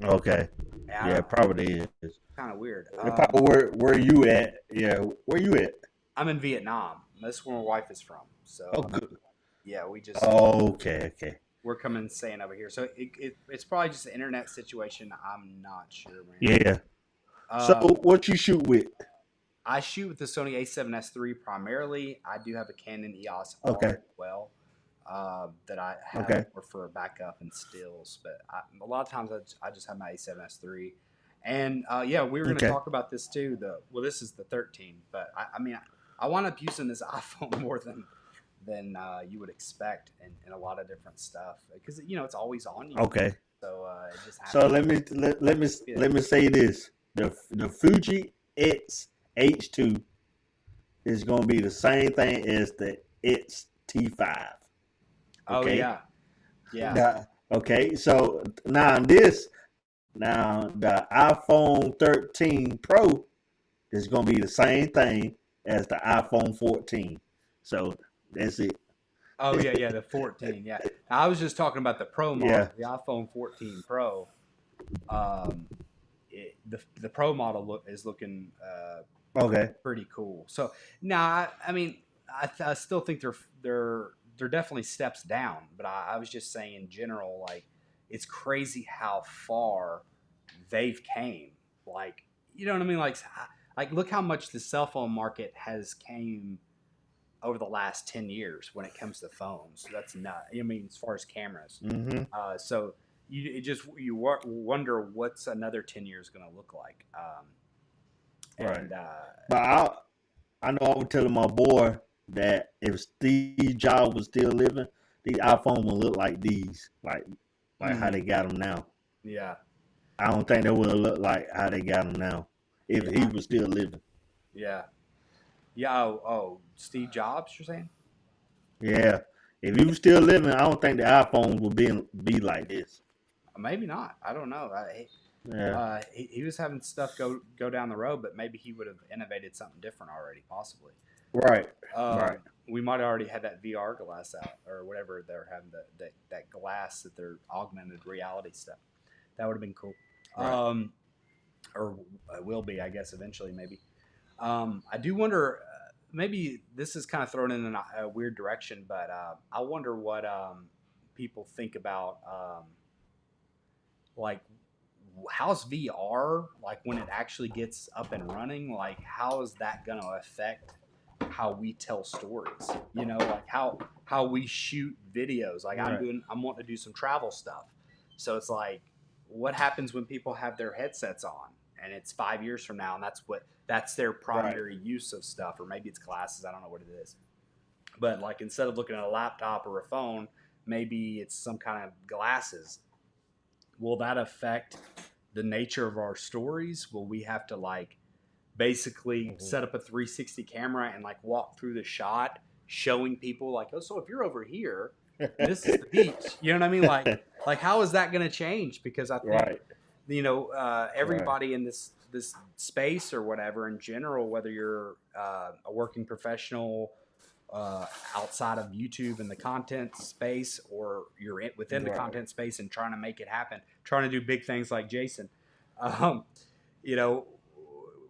Okay. I Yeah, don't know. probably is. Kind of weird. Probably where you at? Yeah, where you at? I'm in Vietnam. That's where my wife is from. So Oh, good. yeah, we just Oh, okay, okay. we're coming and staying over here. So it's probably just an internet situation. I'm not sure, man. Yeah. So, Um, what you shoot with? I shoot with the Sony A7S III primarily. I do have a Canon EOS R Okay. as well that I have Okay. for backup and stills. But a lot of times I just have my A7S III. And yeah, we were going to Okay. talk about this too. This is the 13, but I mean, I wind up using this iPhone more than you would expect in a lot of different stuff because it's always on you. Okay. So it just So happens. let me say this: the Fuji X-H2 is going to be the same thing as the X-T5. Oh Okay. yeah, yeah. Okay, so now the iPhone 13 Pro is gonna be the same thing as the iPhone 14. So that's it. Oh yeah, yeah, the 14. Yeah, I was just talking about the Pro Yeah. model, the iPhone 14 Pro. Um, the Pro model is looking Okay. pretty cool. So now, I mean, I still think they're definitely steps down, but I was just saying in general, like it's crazy how far they've came. Like you know what I mean? Like look how much the cell phone market has came over the last 10 years when it comes to phones. That's not. I mean, as far as cameras, Mm-hmm. so you wonder what's another 10 years going to look like. Right. And But I know I was telling my boy that if Steve Jobs was still living, these iPhones would look like these, like how mhm, they got them now. yeah, I don't think they would look like how they got them now if yeah, he was still living. yeah, yeah. Steve Jobs, you're saying? Yeah, if he was still living, I don't think the iPhones would be like this. Maybe not. I don't know. Yeah. He was having stuff go down the road, but maybe he would have innovated something different already, possibly. Right. Right. We might have already had that VR glass out or whatever they're having that glass that they're augmented reality stuff. That would have been cool. Right. Or will be, I guess, eventually, maybe. I do wonder. Maybe this is kind of thrown in a weird direction, but I wonder what people think about like how's VR like when it actually gets up and running. Like, how is that going to affect how we tell stories? You know, like how we shoot videos. Like Right. I'm wanting to do some travel stuff, so it's like, what happens when people have their headsets on? And it's 5 years from now, and that's their Right. primary use of stuff, or maybe it's glasses. I don't know what it is, but like instead of looking at a laptop or a phone, maybe it's some kind of glasses. Will that affect the nature of our stories? Will we have to like basically Mm-hmm. set up a 360 camera and like walk through the shot, showing people like, oh, so if you're over here and this is the beach, you know what I mean? Like how is that going to change? Because I think Right. Right. everybody in this space or whatever in general, whether you're a working professional uh, outside of YouTube and the content space, or you're within the Right. content space and trying to make it happen, trying to do big things like Jason. Um, you know,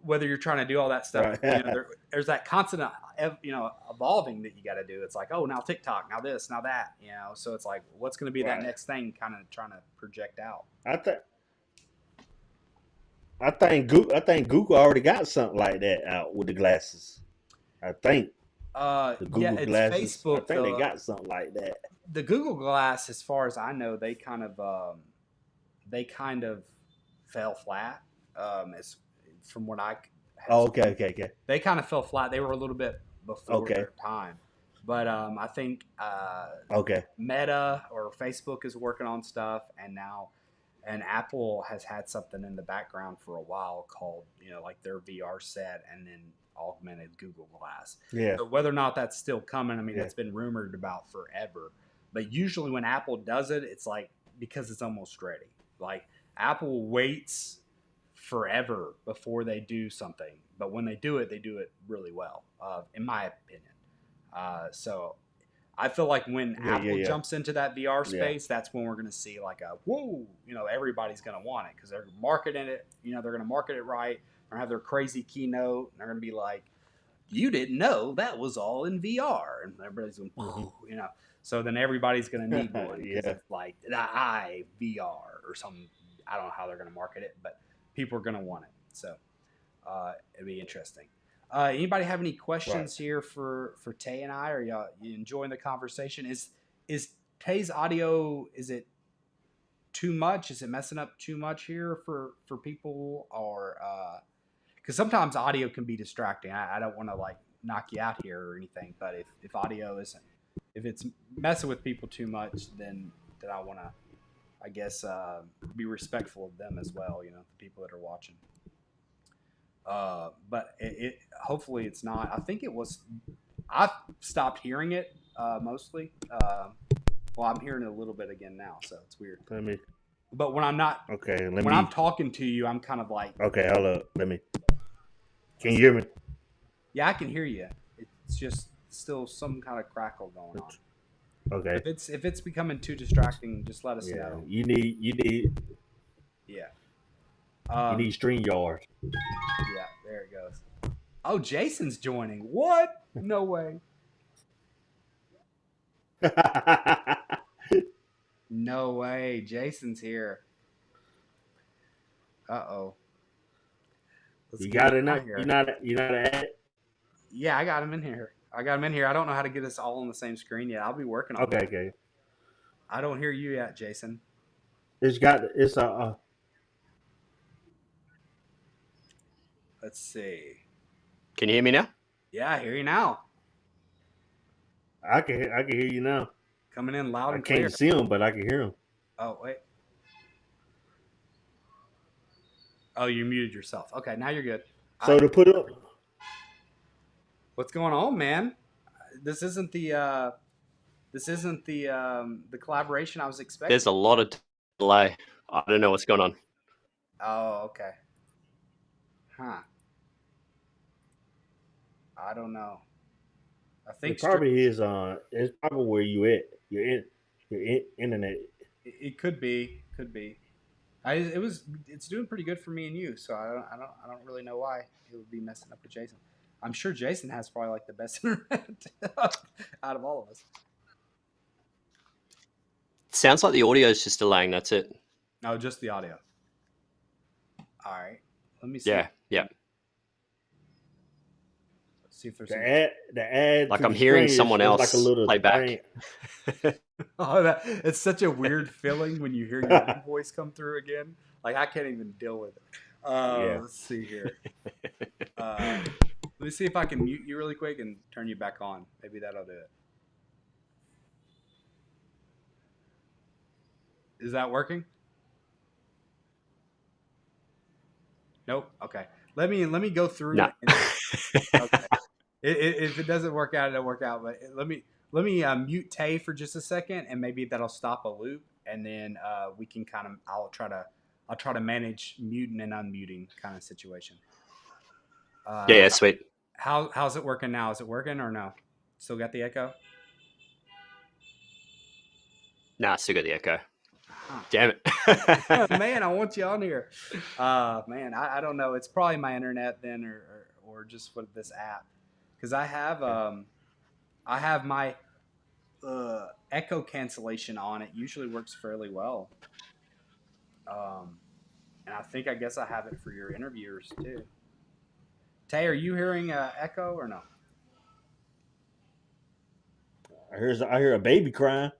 whether you're trying to do all that stuff, Right. there's that constant, evolving that you got to do. It's like, oh, now TikTok, now this, now that, So it's like, what's going to be that Right. next thing? Kind of trying to project out. I think I think Google already got something like that out with the glasses. I think the Yeah, Google it's glasses. I Facebook. think they got something like that. The Google Glass, as far as I know, they kind of fell flat. As from what I have Oh, seen, okay. Okay. Okay. they kind of fell flat. They were a little bit before Okay. their time, but I think Okay. Meta or Facebook is working on stuff, and Apple has had something in the background for a while called like their VR set, and then augmented Google Glass. Yeah. So whether or not that's still coming, I mean, Yeah. it's been rumored about forever. But usually when Apple does it, it's like because it's almost ready. Like Apple waits forever before they do something, but when they do it really well, in my opinion. So I feel like when Yeah. Yeah. Apple Yeah. jumps into that VR Yeah. space, that's when we're going to see like a whoa, everybody's going to want it because they're marketing it. They're going to market it right. They're going to have their crazy keynote, and they're going to be like, "You didn't know that was all in VR," and everybody's going, Mm-hmm. So then everybody's going to need one because Yeah. it's like the I VR or something. I don't know how they're going to market it, but people are going to want it. So it'd be interesting. Anybody have any Right. questions here for Tay and I? Are you enjoying the conversation? Is Tay's audio, is it too much? Is it messing up too much here for people, or because sometimes audio can be distracting. I don't want to like knock you out here or anything, but if audio isn't, if it's messing with people too much, then I want to, I guess, be respectful of them as well. The people that are watching. But hopefully it's not. I think it was. I stopped hearing it mostly. Well, I'm hearing it a little bit again now, so it's weird. Let me. But when I'm not, Okay, let when I'm me. talking to you, I'm kind of like, Okay, hold up. Let me. Can let's you see. hear me? Yeah, I can hear you. It's just still some kind of crackle going on. Okay. If it's becoming too distracting, just let us Yeah. know. Yeah. You Um. need StreamYard. Yeah. There it goes. Oh, Jason's joining. What? No way. No way. Jason's here. Uh oh. Let's You get him got it now. out You here. not. You not at. Yeah, I got him in here. I got him in here. I don't know how to get us all on the same screen yet. I'll be working on Okay. that. Okay. I don't hear you yet, Jason. It's got. It's a. Let's see. Can you hear me now? Yeah, I hear you now. I can. I can hear you now. Coming in loud I and clear. can't see him, but I can hear him. Oh, wait. Oh, you muted yourself. Okay, now you're good. So to put up. What's going on, man? This isn't the collaboration I was expecting. There's a lot of delay. I don't know what's going on. Oh, okay. Huh. I don't know. I think It probably is. It's probably where you at. Internet. it could be. Could be. It's doing pretty good for me and you, so I don't really know why it would be messing up with Jason. I'm sure Jason has probably like the best internet out of all of us. Sounds like the audio is just delaying. That's it. No, just the audio. All right, let me see. Yeah. Yeah. Let's see if there's The ad. Like to I'm the hearing screen someone is else like a little play back. Oh, it's such a weird feeling when you hear your own voice come through again. Like I can't even deal with it. Yeah. Let's see here. Let me see if I can mute you really quick and turn you back on. Maybe that'll do it. Is that working? Nope. Okay. Let me go through. No. Okay. If it doesn't work out, it'll work out. But let me mute Tay for just a second, and maybe that'll stop a loop, and then we can kind of I'll try to manage muting and unmuting kind of situation. Yeah, sweet. How's it working now? Is it working or no? Still got the echo? Nah, still got the echo. Huh. Damn it. Man, I want you on here. Man, I don't know. It's probably my internet then, or just with this app, because I have my echo cancellation on. It usually works fairly well. And I guess I have it for your interviewers too. Tay, are you hearing echo or no? I hear a baby crying.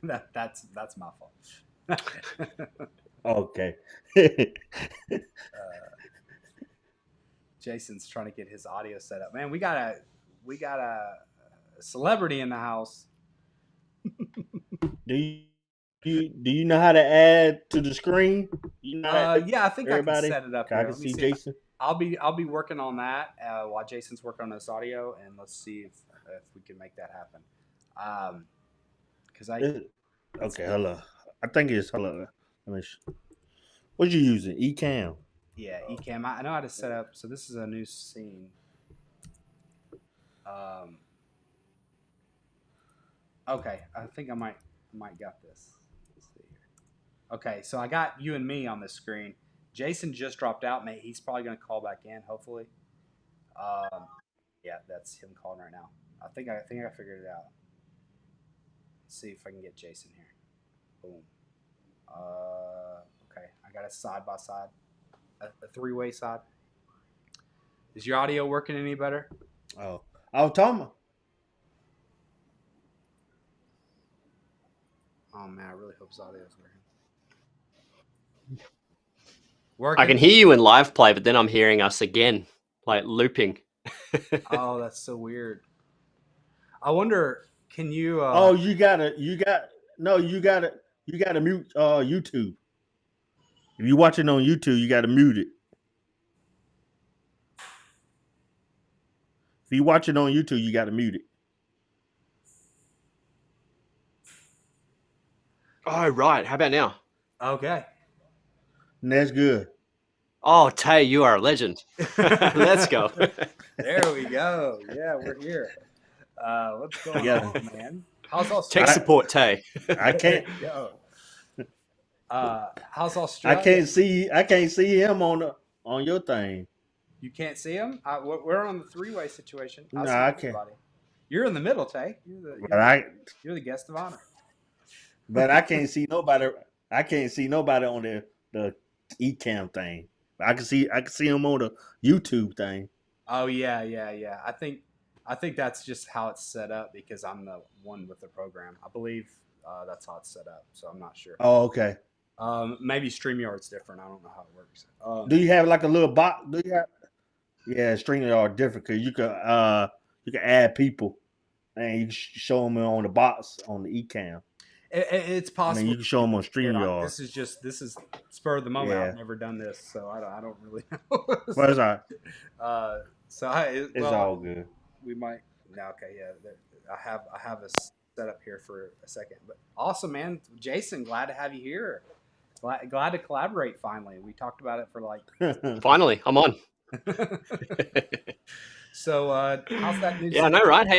That's my fault. Okay. Jason's trying to get his audio set up. Man, we got a celebrity in the house. Do you know how to add to the screen? You know Yeah, I think everybody? I can set it up I here. can Let me see see. Jason. I'll be working on that while Jason's working on this audio, and let's see if we can make that happen. Because Okay, hold on. I think it's hold on. What you using? Ecamm. Yeah, Ecamm. I know how to set up. So this is a new scene. Okay, I think I might got this. Let's see here. Okay, so I got you and me on this screen. Jason just dropped out, mate. He's probably going to call back in, hopefully. Yeah, that's him calling right now. I think I figured it out. Let's see if I can get Jason here. Boom. Okay, I got a side by side, a three-way side. Is your audio working any better? Oh, I was talking about. Oh man, I really hope his audio is working. I can hear you in live play, but then I'm hearing us again, like looping. Oh, that's so weird. I wonder, can you? You gotta mute YouTube. If you're watching on YouTube, you gotta mute it. If you're watching on YouTube, you gotta mute it. Oh, right. How about now? Okay. And that's good. Oh, Tay, you are a legend. Let's go. There we go. Yeah, we're here. What's I going got. on, man? How's Tech Australia? support, Tay. I There can't. you go. How's I Australia? can't see. I can't see him on your thing. You can't see him. We're on the three-way situation. I No, see I can't. everybody. You're in the middle, Tay. But I. You're the guest of honor. But I can't see nobody. I can't see nobody on the eCam thing. I can see. I can see him on the YouTube thing. Oh yeah. I think that's just how it's set up because I'm the one with the program. I believe that's how it's set up. So I'm not sure. Oh, okay. Maybe StreamYard's different. I don't know how it works. Do you have like a little box? Do you have? Yeah, streaming are different because you can add people and you can show them on the box on the eCam. It's I possible. mean, you can show them on Yeah, StreamYard. this is spur of the moment. Yeah. I've never done this, so I don't really know. But it's all, It's all good. we might now. Okay, yeah. I have a setup here for a second, but awesome, man. Jason, glad to have you here. Glad to collaborate finally. We talked about it for like. Finally, I'm on. So, how's that news? Yeah, I know, right? How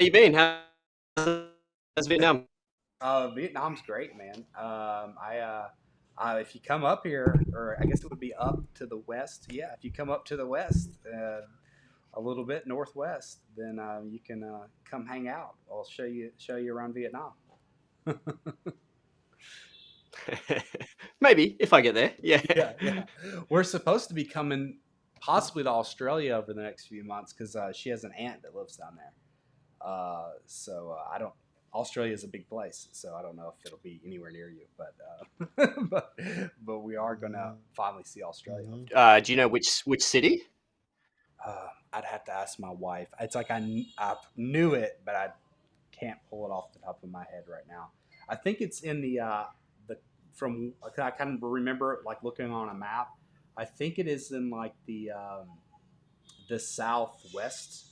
you been? How's Vietnam? Vietnam's great, man. If you come up here, or I guess it would be up to the west. Yeah, if you come up to the west, a little bit northwest, then you can come hang out. I'll show you around Vietnam. Maybe if I get there. Yeah. Yeah. We're supposed to be coming possibly to Australia over the next few months because she has an aunt that lives down there. So I don't. Australia is a big place, so I don't know if it'll be anywhere near you, but but we are gonna finally see Australia. Do you know which city? I'd have to ask my wife. It's like I knew it, but I can't pull it off the top of my head right now. I think it's in the from. I kind of remember like looking on a map. I think it is in like the southwest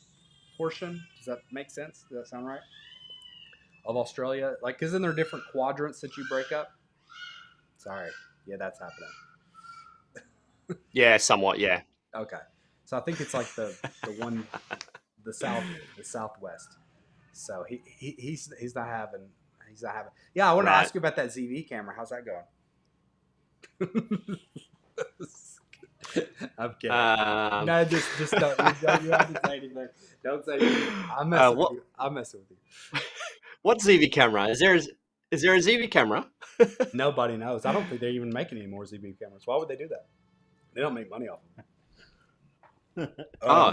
portion. Does that make sense? Does that sound right? Of Australia, like, isn't there different quadrants that you break up? Sorry, yeah, that's happening. Yeah, somewhat. Yeah. Okay, so I think it's like the southwest. So he's not having. Yeah, I want to ask you about that ZV camera. How's that going? I'm kidding. No, just don't. You don't have to say anything. Don't say anything. I'm messing with you. What ZV camera? Is there a ZV camera? Nobody knows. I don't think they're even making any more ZV cameras. Why would they do that? They don't make money off them.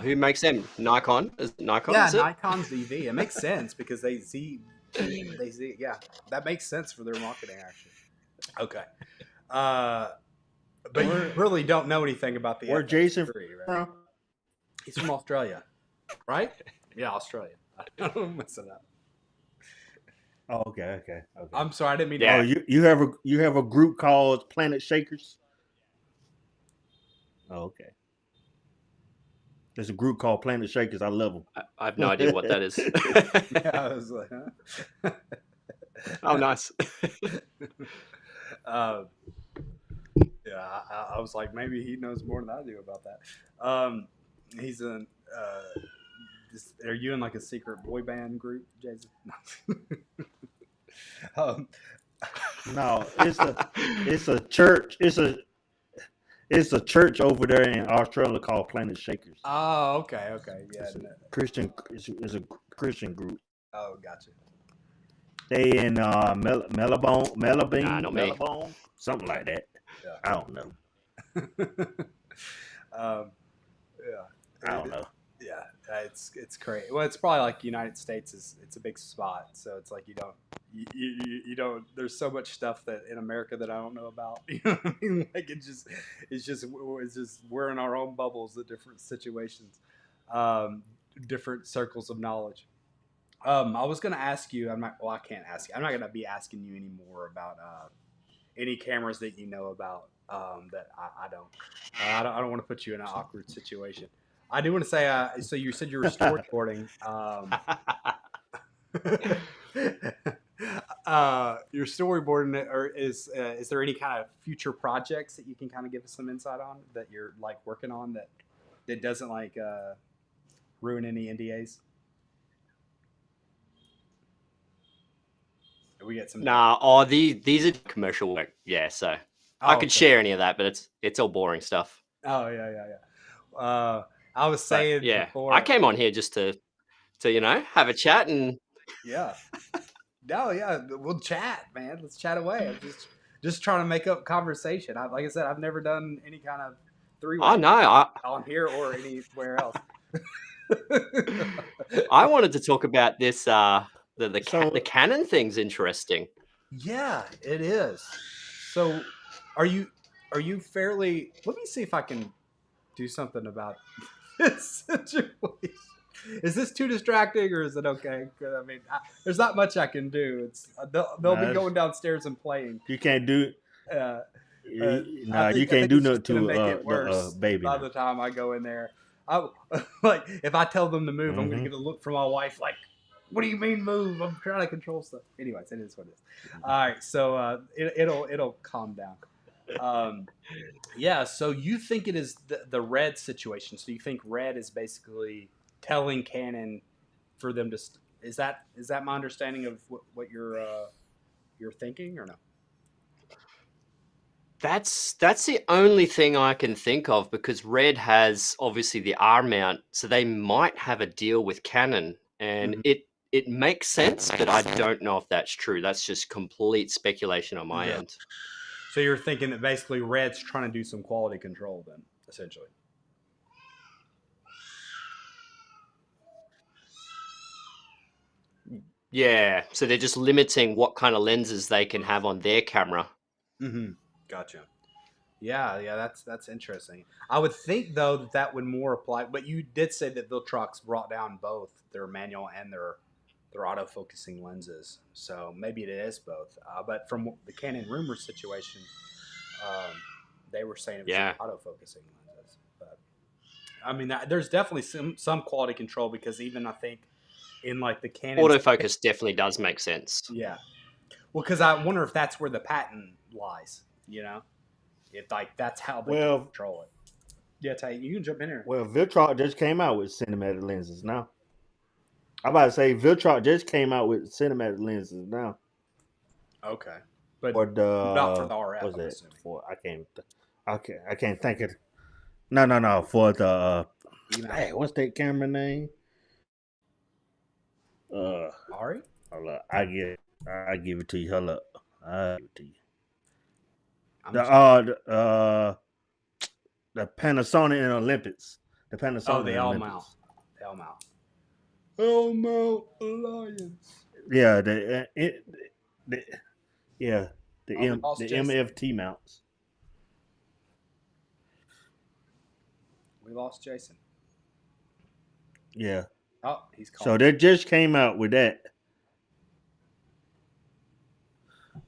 Who makes them? Nikon? Is it Nikon? Yeah, is it? Nikon ZV. It makes sense because they see. Yeah, that makes sense for their marketing. Actually, okay. But you really don't know anything about the. Where Jason right? from? He's from Australia, right? Yeah, Australia. I'm messing up. Oh, okay. I'm sorry, I didn't mean. Yeah. To... Oh, you have a group called Planet Shakers. Oh, okay. There's a group called Planet Shakers. I love them. I have no idea what that is. Yeah, I was like, huh? Oh, nice. Yeah, I was like, maybe he knows more than I do about that. He's in. Are you in like a secret boy band group, Jason? No, it's a church. It's a church over there in Australia called Planet Shakers. Oh, okay, yeah. Christian. It's a Christian group. Oh, gotcha. They in Melbourne, not me. Melbourne, something like that. Yeah. I don't know. Yeah. I don't know. Yeah, it's crazy. Well, it's probably like United States it's a big spot, so it's like you don't. There's so much stuff that in America that I don't know about. You know what I mean? Like it's just we're in our own bubbles at different situations, different circles of knowledge. I was gonna ask you. I can't ask you. I'm not gonna be asking you anymore about any cameras that you know about that I don't. I don't want to put you in an awkward situation. I do want to say, so you said you were storyboarding. Your storyboarding it, or is there any kind of future projects that you can kind of give us some insight on that you're like working on that doesn't like ruin any NDAs? We get some. Nah, oh, these are commercial work. Yeah, so I Oh, could okay. share any of that, but it's all boring stuff. Oh yeah, yeah, yeah. I was But saying yeah, I before. came on here just to have a chat and Yeah. No, yeah, we'll chat, man. Let's chat away. I'm just trying to make up conversation. Like I said, I've never done any kind of three oh way no, on here or anywhere else. I wanted to talk about this the So Canon thing's interesting. Yeah, it is. So, are you fairly? Let me see if I can do something about this situation. Is this too distracting, or is it okay? 'Cause, I mean, there's not much I can do. It's they'll be going downstairs and playing. you can't do. Uh, I Nah, you think can't do it's nothing just gonna to make it the worse baby by now. the time I go in there. I like if I tell them to move, I'm gonna Mm-hmm. get a look from my wife like, "What do you mean move? I'm trying to control stuff." Anyways, it is what it is. All right, so it'll calm down. Yeah. So you think it is the red situation? So you think red is basically telling Canon for them to? Is that my understanding of what you're thinking or no? That's the only thing I can think of because Red has obviously the R mount, so they might have a deal with Canon, and Mhm. it makes sense, but I don't know if that's true. That's just complete speculation on my Yeah. end. So you're thinking that basically Red's trying to do some quality control then, essentially. Yeah, so they're just limiting what kind of lenses they can have on their camera. Mm-hmm. Gotcha. Yeah, yeah, that's interesting. I would think though that would more apply, but you did say that Viltrox brought down both their manual and their autofocusing lenses, so maybe it is both. But from the Canon rumor situation, um, they were saying it was Yeah, autofocusing lenses. But I mean, there's definitely some quality control because even I think in like the Canon, autofocus definitely does make sense. yeah. Well, because I wonder if that's where the patent lies. You know, if like that's how they can Well, control it. Yeah, Ty, you can jump in here. Viltrox just came out with cinematic lenses now. I'm about to say Viltrox just came out with cinematic lenses now. Okay, but Or not for the the RF, what's I'm it assuming. for? I can't think of. No. For the Email. hey, what's that camera name? Ari? Hold up. I give it to you. Hold up. I give it to you. I'm The just, the Panasonic and Olympics. The Panasonic the and L Olympics. mount. The L mount. L mount Alliance. Yeah, the Oh, we lost the Jason. MFT mounts. We lost Jason. Yeah. Oh, he's So calling. they just came out with that.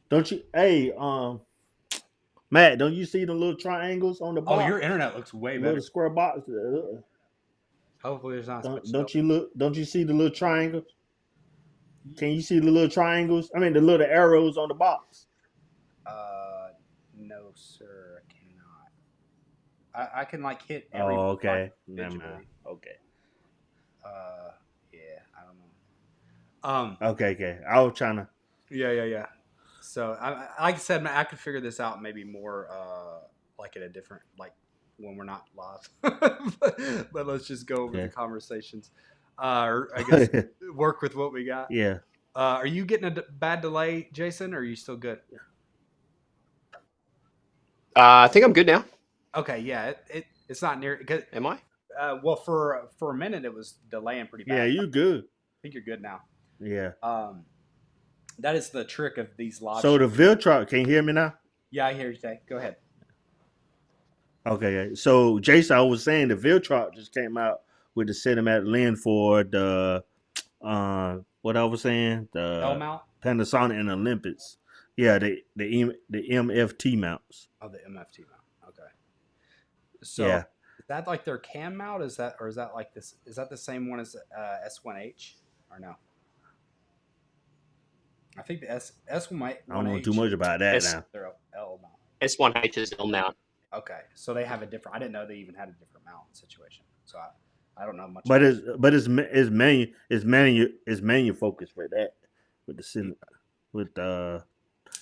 Don't you? Hey, Matt, don't you see the little triangles on the Oh, box? your internet looks way The better. little square box. Hopefully, there's not a switch. Don't you look? Don't you see the little triangles? Can you see the little triangles? I mean, the little arrows on the box. No, sir, I cannot. I can like hit every Oh, button okay. Never mind. individually. Okay. Yeah, I don't know. Okay. I was trying to. Yeah. So, like I said, I could figure this out maybe more like at a different, like when we're not live. but let's just go over the Okay. conversations. Or I guess work with what we got. Yeah. Are you getting a bad delay, Jason, or are you still good? I think I'm good now. Okay, yeah, it's not near. Cause, Am I? well, for a minute it was delaying pretty bad. Yeah, you good. I think you're good now. Yeah. That is the trick of these live. So the Viltrox, can you hear me now? Yeah, I hear you, Jay. Go ahead. Okay. So Jason, I was saying the Viltrox just came out with the cinematic lens for the what I was saying, L the mount. Panasonic and Olympics. Yeah, the MFT mounts. Oh, the MFT mount. Okay. So Yeah. is that like their cam mount? Is that like this? Is that the same one as S1H or no? I think the S1H. I don't know too much about that S now. They're L mount. S1H is L mount. Okay, so they have a different. I didn't know they even had a different mount situation. So I don't know much. But about it's menu focused for that with the with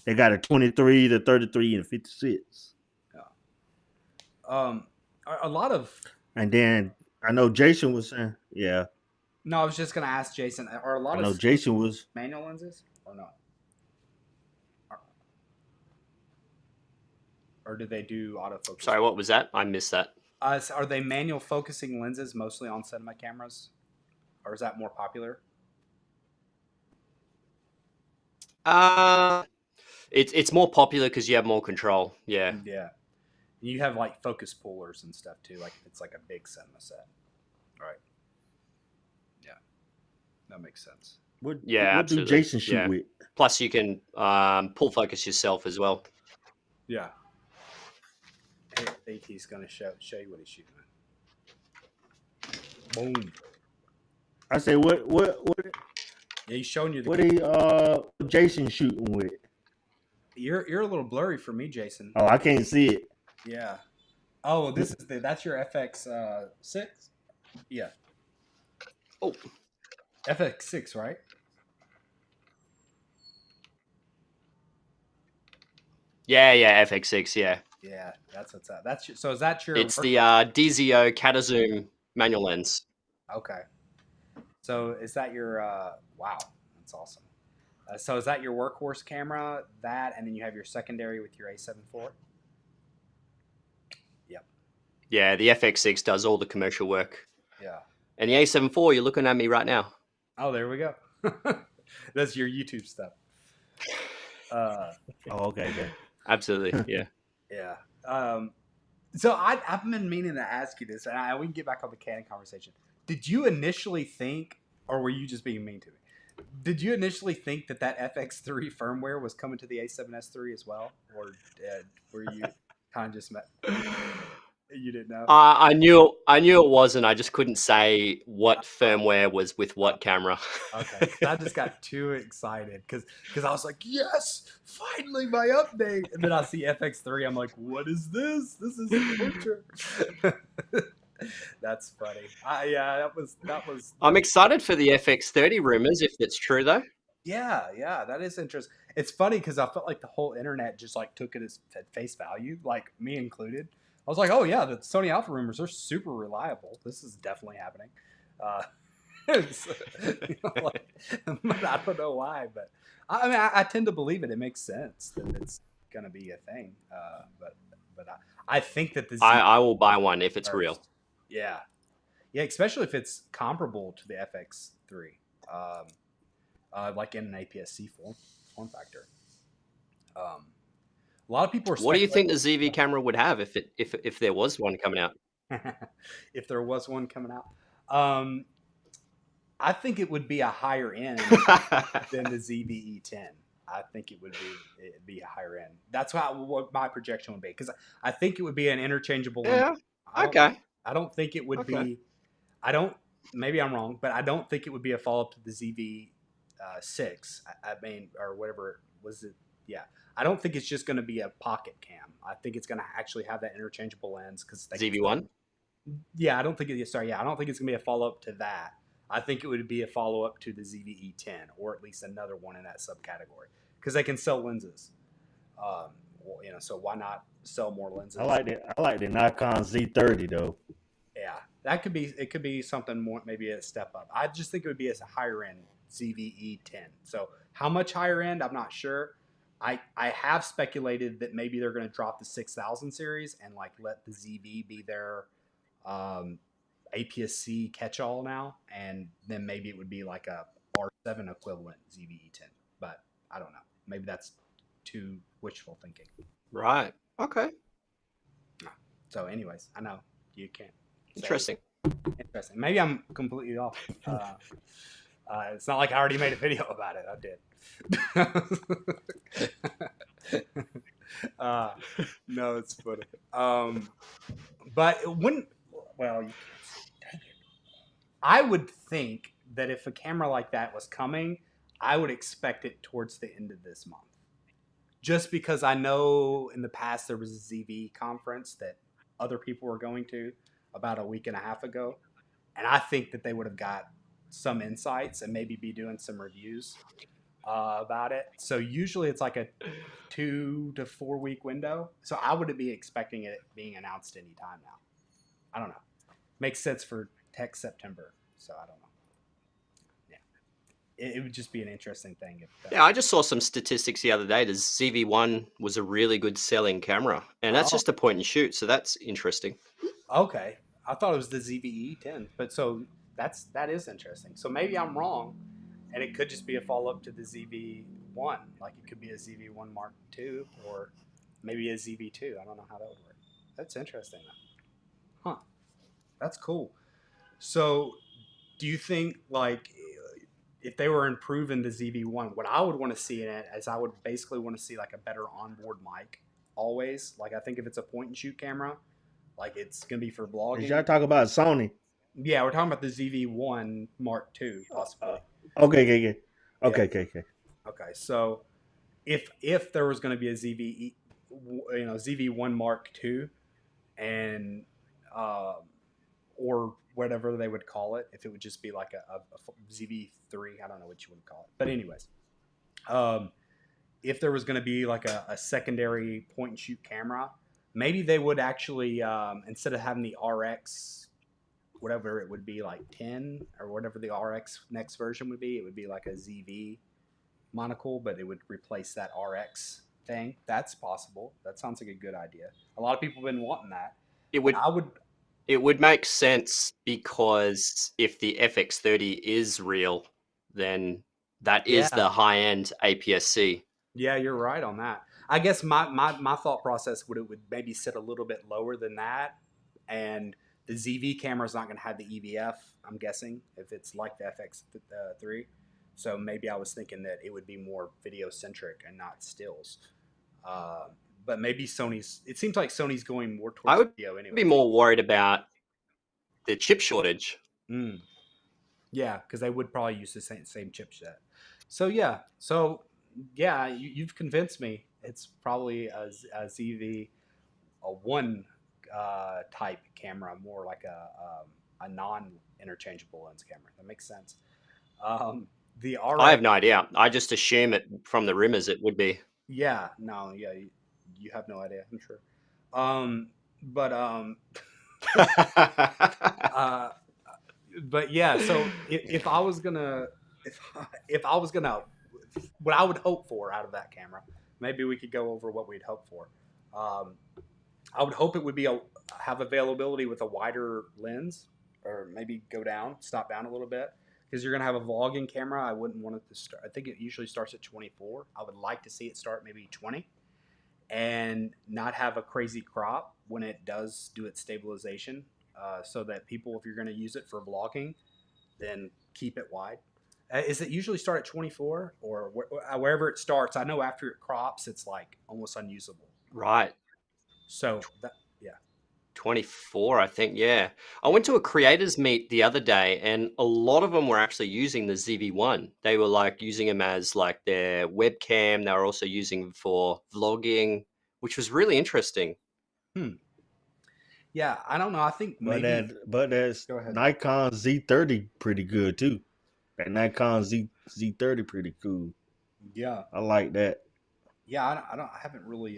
they got a 23, the 33, and 56. A lot of. And then I know Jason was saying, yeah. No, I was just gonna ask Jason. Are a lot I know of Jason was manual lenses or no? Or do they do autofocus? Sorry, what was that? I missed that. Are they manual focusing lenses mostly on cinema cameras, or is that more popular? It's more popular because you have more control. Yeah. Yeah. You have like focus pullers and stuff too. Like it's like a big cinema set, right? Yeah, that makes sense. what Absolutely. do Jason shoot with? Plus, you can pull focus yourself as well. Yeah. I think he's gonna show you what he's shooting at. Boom. I say what Yeah, he's showing you the. What Jason shooting with? You're a little blurry for me, Jason. Oh, I can't see it. Yeah. Oh, that's your FX 6. Yeah. Oh, FX 6, right? yeah, FX6, yeah. Yeah, that's what's up. So is that your? It's the DZO Catazoom manual lens. Okay. So is that your? Wow, that's awesome. So is that your workhorse camera? That, and then you have your secondary with your A7 IV. Yep. Yeah, the FX6 does all the commercial work. Yeah. And the A7 IV, you're looking at me right now. Oh, there we go. That's your YouTube stuff. Oh, okay. Absolutely, yeah. Yeah. So I've been meaning to ask you this, and we can get back on the Canon conversation. Did you initially think, or were you just being mean to me? Did you initially think that FX3 firmware was coming to the A7S III as well, or were you kind of just you didn't know? I knew it wasn't. I just couldn't say what firmware was with what camera. Okay, I just got too excited because I was like, yes, finally my update, and then I see FX3. I'm like, what is this? This is a picture. That's funny. Yeah, that was. I'm excited for the FX30 rumors, if it's true though. Yeah, that is interesting. It's funny because I felt like the whole internet just like took it as at face value, like me included. I was like, oh yeah, the Sony Alpha rumors are super reliable. This is definitely happening. But I don't know why. But I mean, I tend to believe it. It makes sense that it's gonna be a thing. But I think that the I will buy one if it's real. Yeah, especially if it's comparable to the FX3, like in an APS-C form factor. A lot of people are. What do you think the ZV camera would have if there was one coming out? If there was one coming out, I think it would be a higher end than the ZV-E10. I think it'd be a higher end. That's what my projection would be, because I think it would be an interchangeable. Yeah. Okay. I don't think it would be. Maybe I'm wrong, but I don't think it would be a follow up to the ZV-6. I mean, or whatever was it? Yeah. I don't think it's just going to be a pocket cam. I think it's going to actually have that interchangeable lens because ZV-1. Yeah, I don't think it's going to be a follow up to that. I think it would be a follow up to the ZV-E10, or at least another one in that subcategory, because they can sell lenses. So why not sell more lenses? I like the Nikon Z30 though. Yeah, it could be something more, maybe a step up. I just think it would be as a higher end ZV-E10. So how much higher end, I'm not sure. I have speculated that maybe they're going to drop the 6000 series and like let the ZV be their APS-C catch-all now, and then maybe it would be like a R7 equivalent ZV-E10. But I don't know. Maybe that's too wishful thinking. Right. Okay. So, anyways, I know you can't. Interesting. Maybe I'm completely off. It's not like I already made a video about it. I did. No, it's funny. But I would think that if a camera like that was coming, I would expect it towards the end of this month. Just because I know in the past there was a ZV conference that other people were going to about a week and a half ago. And I think that they would have got some insights and maybe be doing some reviews about it. So usually it's like a 2 to 4 week window. So I would be expecting it being announced anytime now. I don't know. Makes sense for Tech September. So I don't know. Yeah, it would just be an interesting thing if. Yeah, I just saw some statistics the other day. The ZV-1 was a really good selling camera, and that's Oh, just a point and shoot. So that's interesting. okay. I thought it was the ZVE 10, but so that is interesting. So maybe I'm wrong, and it could just be a follow up to the ZV1. Like it could be a ZV1 Mark II or maybe a ZV2. I don't know how that would work. That's interesting, though. Huh? That's cool. So, do you think like if they were improving the ZV1, what I would want to see in it is I would basically want to see like a better onboard mic always. Like I think if it's a point and shoot camera, like it's gonna be for Is y'all vlogging. talk about Sony? Yeah, we're talking about the ZV1 Mark II, Uh, possibly. okay, okay, okay, Yeah. okay, okay, okay. Okay. So if there was going to be a ZV, ZV1 Mark II, and um, or whatever they would call it, if it would just be like a ZV3, I don't know what you would call it, but anyways, um, if there was going to be like a secondary point and shoot camera, maybe they would actually instead of having the RX whatever it would be like 10 or whatever the RX next version would be, it would be like a ZV monocle, but it would replace that RX thing. That's possible. That sounds like a good idea. A lot of people have been wanting that. It And would I would, it would make sense because if the FX30 is real, then that is yeah, the high end APS-C. yeah, you're right on that. I guess my thought process would it would maybe sit a little bit lower than that, and the ZV camera is not going to have the EVF. I'm guessing if it's like the FX3, so maybe I was thinking that it would be more video centric and not stills. Uh, but maybe Sony's. It seems like Sony's going more I towards would video, be anyways. more worried about the chip shortage. Mm, yeah, because they would probably use the same chipset. So yeah, you've convinced me. It's probably a ZV a one type camera, more like a non interchangeable lens camera. That makes sense. The I have RX, no idea. I just assume it from the rumors it would be. yeah, no, yeah, you have no idea, I'm sure. But uh, but yeah. So if I was gonna, if I was gonna, what I would hope for out of that camera, maybe we could go over what we'd hope for. Um, I would hope it would be have availability with a wider lens, or maybe stop down a little bit, because you're gonna have a vlogging camera. I wouldn't want it to start. I think it usually starts at 24. I would like to see it start maybe 20, and not have a crazy crop when it does do its stabilization, so that people, if you're going to use it for vlogging, then keep it wide. Is it usually start at 24 or wherever it starts? I know after it crops, it's like almost unusable. Right. So that, yeah. 24, I think. Yeah. I went to a creators meet the other day and a lot of them were actually using the ZV-1. They were like using them as like their webcam. They were also using them for vlogging, which was really interesting. Hmm. Yeah, I don't know. I think But maybe. that's Go ahead. Nikon Z30 pretty good too. That Nikon Z30 pretty cool. Yeah, I like that. yeah. I haven't really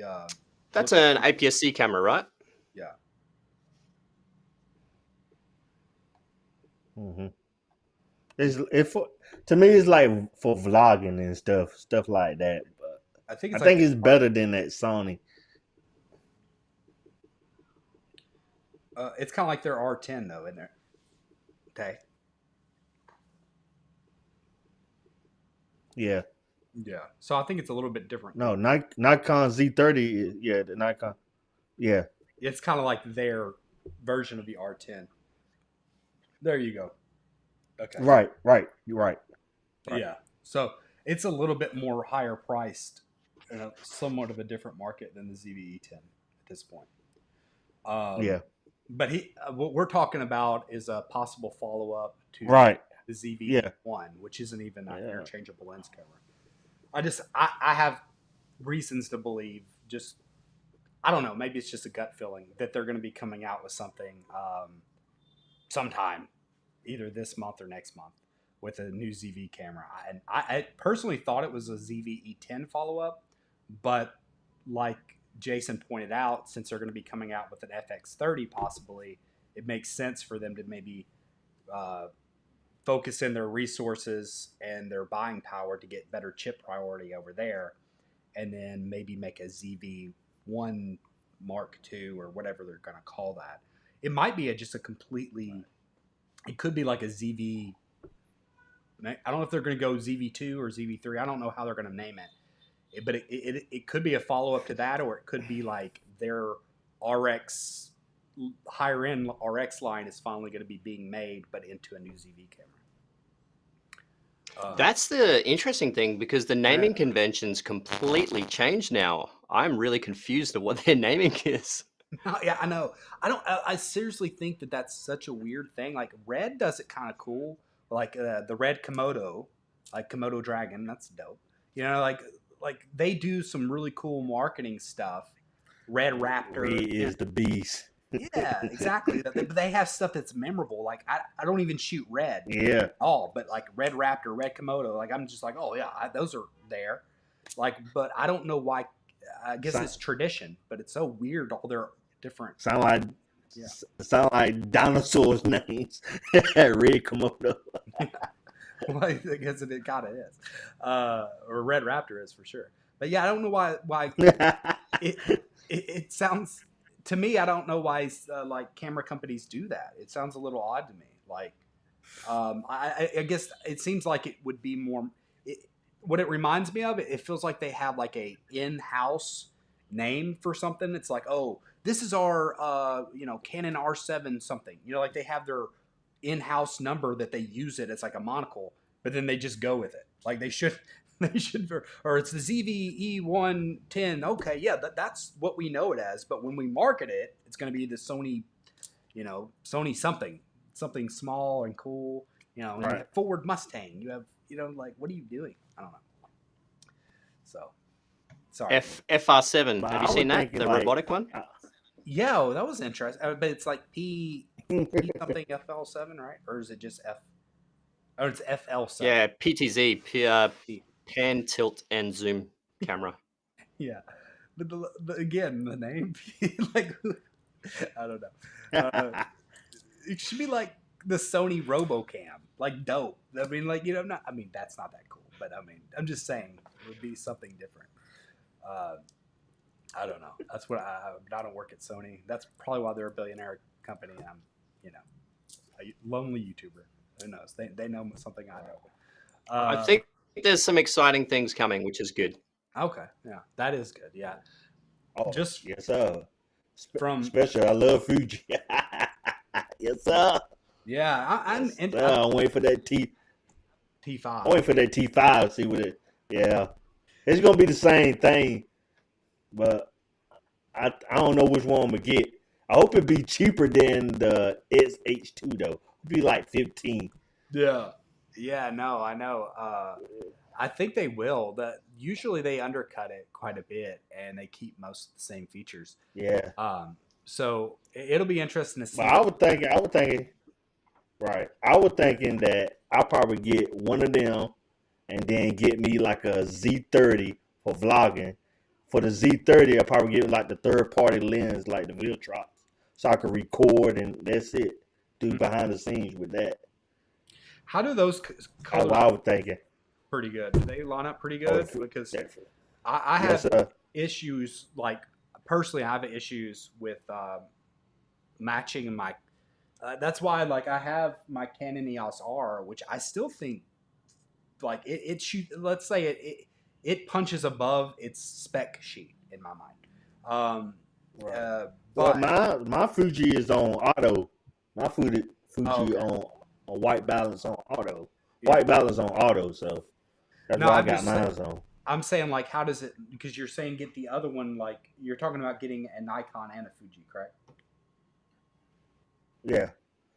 That's looked an too. APS-C camera, right? Yeah, hmm It's it for to me. It's like for vlogging and stuff like that. But I think I it's like think the it's better than that Sony. it's kind of like their R10 though, isn't it? Okay. Yeah. Yeah. So I think it's a little bit different. No, Nikon Z30. Yeah, the Nikon. Yeah. It's kind of like their version of the R10. There you go. Okay. Right. Right. You're right. Right. Yeah. So it's a little bit more higher priced, somewhat of a different market than the ZVE10 at this point. Yeah. But what we're talking about is a possible follow up to Right. the Yeah. ZV-1, which isn't even an Yeah. interchangeable lens camera. I have reasons to believe, just I don't know, maybe it's just a gut feeling that they're going to be coming out with something sometime, either this month or next month, with a new ZV camera. And I personally thought it was a ZV-E10 follow up, but like Jason pointed out, since they're going to be coming out with an FX30 possibly, it makes sense for them to maybe uh, focus in their resources and their buying power to get better chip priority over there, and then maybe make a ZV-1 Mark II or whatever they're going to call that. It might be just a completely. It could be like a ZV. I don't know if they're going to go ZV2 or ZV3. I don't know how they're going to name it, but it could be a follow up to that, or it could be like their RX higher end RX line is finally going to be being made, but into a new ZV camera. That's the interesting thing, because the naming conventions completely changed now. I'm really confused of what their naming is. Yeah, I know. I seriously think that that's such a weird thing. Like Red does it kind of cool, like the Red Komodo, like Komodo Dragon. That's dope. You know, like they do some really cool marketing stuff. Red Raptor Red is the beast. Yeah, exactly. They have stuff that's memorable. Like I don't even shoot red Yeah. at all, but like Red Raptor, Red Komodo, like I'm just like, oh yeah, those are there. Like, but I don't know why. I guess it's tradition, but it's so weird. All their different sound like dinosaurs' names. Red Komodo. Well, I guess it kind of is, or Red Raptor is for sure. But yeah, I don't know why it sounds to me. I don't know why like camera companies do that. It sounds a little odd to me. Like, I guess it seems like it would be more. What it reminds me of, it feels like they have like a in-house name for something. It's like, oh, this is our Canon R7 something. You know, like they have their in-house number that they use it. It's like a monocle, but then they just go with it. Like they should, or it's the ZV-E110. Okay, yeah, that's what we know it as. But when we market it, it's going to be the Sony, Sony something small and cool. You know, right. You have Ford Mustang. You have, like, what are you doing? I don't know. So, sorry. FR7. Have you seen that? The robotic one? Yeah, that was interesting. But it's like P something FL7, right? Or is it just F? Or it's FL7. Yeah, PTZ, pan, tilt, and zoom camera. Yeah, but again, the name, like, I don't know. It should be like the Sony RoboCam, like dope. I mean, like, that's not that cool, but I mean, I'm just saying it would be something different. I don't know. That's what I don't work at Sony. That's probably why they're a billionaire company. I'm, a lonely YouTuber. Who knows? They know something I know. I think there's some exciting things coming, which is good. Okay, yeah, that is good. Yeah. Oh, just yes, sir. From special, I love Fuji. Yes, sir. Yeah, I'm waiting for that T5. I'm waiting for that T5. See what it. Yeah, it's gonna be the same thing, but I don't know which one I'm gonna get. I hope it be cheaper than the X-H2 though. It'll be like 15. Yeah. Yeah. No, I know. I think they will. Usually they undercut it quite a bit, and they keep most of the same features. Yeah. So it'll be interesting to see. But I was thinking, right? I was thinking that I'll probably get one of them, and then get me like a Z30 for vlogging. For the Z30, I'll probably get like the third-party lens, like the Viltrox, so I can record, and that's it. Do behind the scenes with that. How do those colors? I was thinking. Pretty good. Do they line up pretty good? Because definitely. I have issues, like, personally, I have issues with matching my. That's why, like, I have my Canon EOS R, which I still think, like, it shoot. Let's say it punches above its spec sheet in my mind. Right. But my Fuji is on auto. My Fuji on white balance on auto. Yeah. White balance on auto, so that's why I got mine on. I'm saying, like, how does it? Because you're saying get the other one. Like, you're talking about getting a Nikon and a Fuji, correct? Yeah.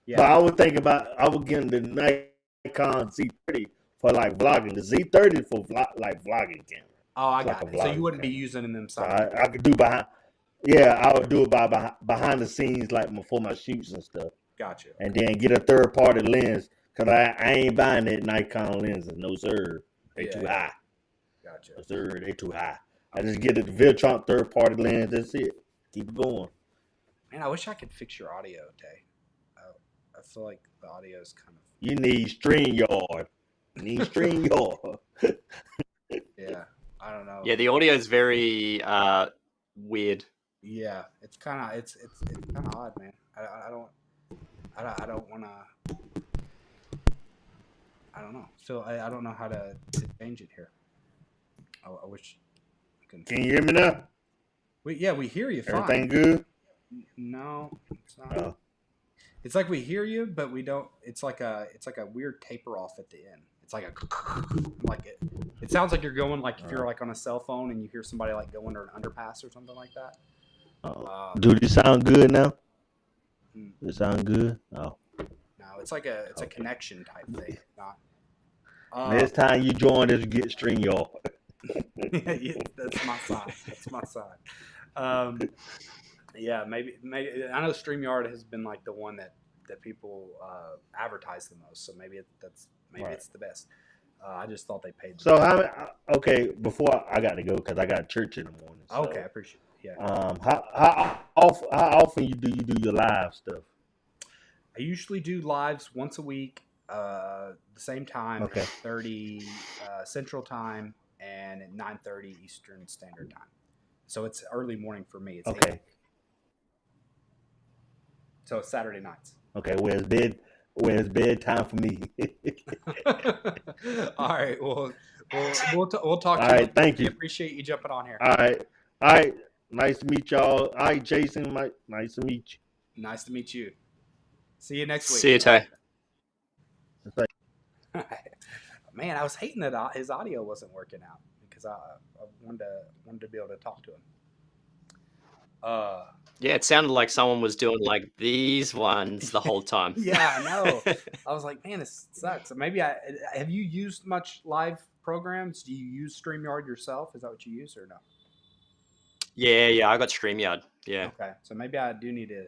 But I would think about getting the Nikon Z30 for like vlogging. The Z30 for like vlogging camera. Oh, I It's like got a it. So you vlogging wouldn't be camera. using them So side. I could do behind. Yeah, I would do it behind the scenes, like for my shoots and stuff, Gotcha. and then get a third party lens. Cause I ain't buying that Nikon lenses, no sir. They too high. Gotcha. No sir, they too high. I just get a Viltron third party lens. That's it. Keep it going. Man, I wish I could fix your audio, Tay. I feel like the audio is kind of. You need StreamYard. You need StreamYard. Yeah, I don't know. Yeah, the audio is very weird. Yeah, it's kind of kind of odd, man. I don't want to. I don't know. So I don't know how to change it here. I wish. Can you hear me now? We hear you fine. Everything good? No, it's not. Oh. It's like we hear you, but we don't. It's like a weird taper off at the end. It's like it sounds like you're going like if you're like on a cell phone and you hear somebody like go under an underpass or something like that. Do they sound good now? Does it sound good? Oh. No, it's like a connection type thing. Not. Next time you join us, get StreamYard. Yeah, that's my side. That's my side. Yeah, maybe I know StreamYard has been like the one that people advertise the most. So maybe it's the best. I just thought they paid. So okay, before I got to go because I got church in the morning. So, okay, I appreciate it. Yeah. How often do you do your live stuff? I usually do lives once a week, the same time, Okay. 8:30 Central Time and at 9:30 Eastern Standard Time. So it's early morning for me. It's okay. 8. So it's Saturday nights. Okay, where's bedtime for me? All right. Well, we'll talk to All you. right, thank you. I appreciate you jumping on here. All right. Nice to meet y'all. All right, Jason. Nice to meet you. Nice to meet you. See you next week. See you, Tay. Man, I was hating that his audio wasn't working out because I wanted to be able to talk to him. Yeah, it sounded like someone was doing like these ones the whole time. Yeah, I know. I was like, man, this sucks. Maybe have you used much live programs? Do you use StreamYard yourself? Is that what you use or no? Yeah, I got StreamYard. Yeah. Okay, so maybe I do need to.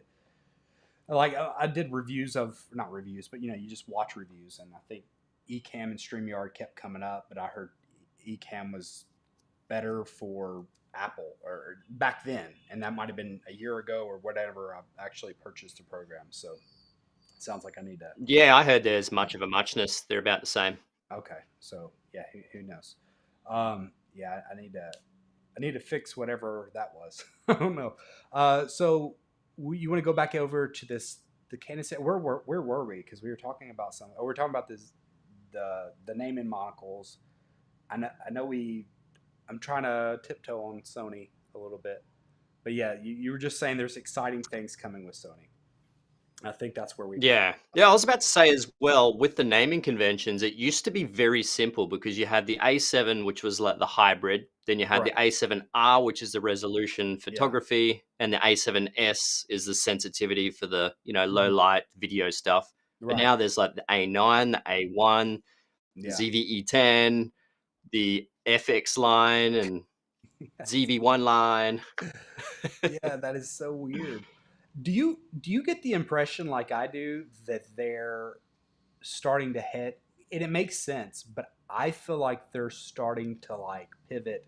Like I did reviews of not reviews, but you just watch reviews, and I think Ecamm and StreamYard kept coming up, but I heard Ecamm was better for Apple or back then, and that might have been a year ago or whatever. I actually purchased the program, so it sounds like I need to. Yeah, I heard there's much of a muchness. They're about the same. Okay, so yeah, who knows? Yeah, I need to fix whatever that was. I don't know. So you want to go back over to the Canon set? Where were we? Because we were talking about we're talking about the name in monocles. I know I'm trying to tiptoe on Sony a little bit, but yeah, you were just saying there's exciting things coming with Sony. I think that's where we. Yeah. I was about to say as well, with the naming conventions, it used to be very simple because you had the A7, which was like the hybrid. Then you had the A7R, which is the resolution photography, and the A7S is the sensitivity for the low light video stuff. But now there's like the A9, the A1, the ZVE10, the FX line, and ZV1 line. Yeah, that is so weird. Do you get the impression, like I do, that they're starting to hit? And it makes sense, but I feel like they're starting to like pivot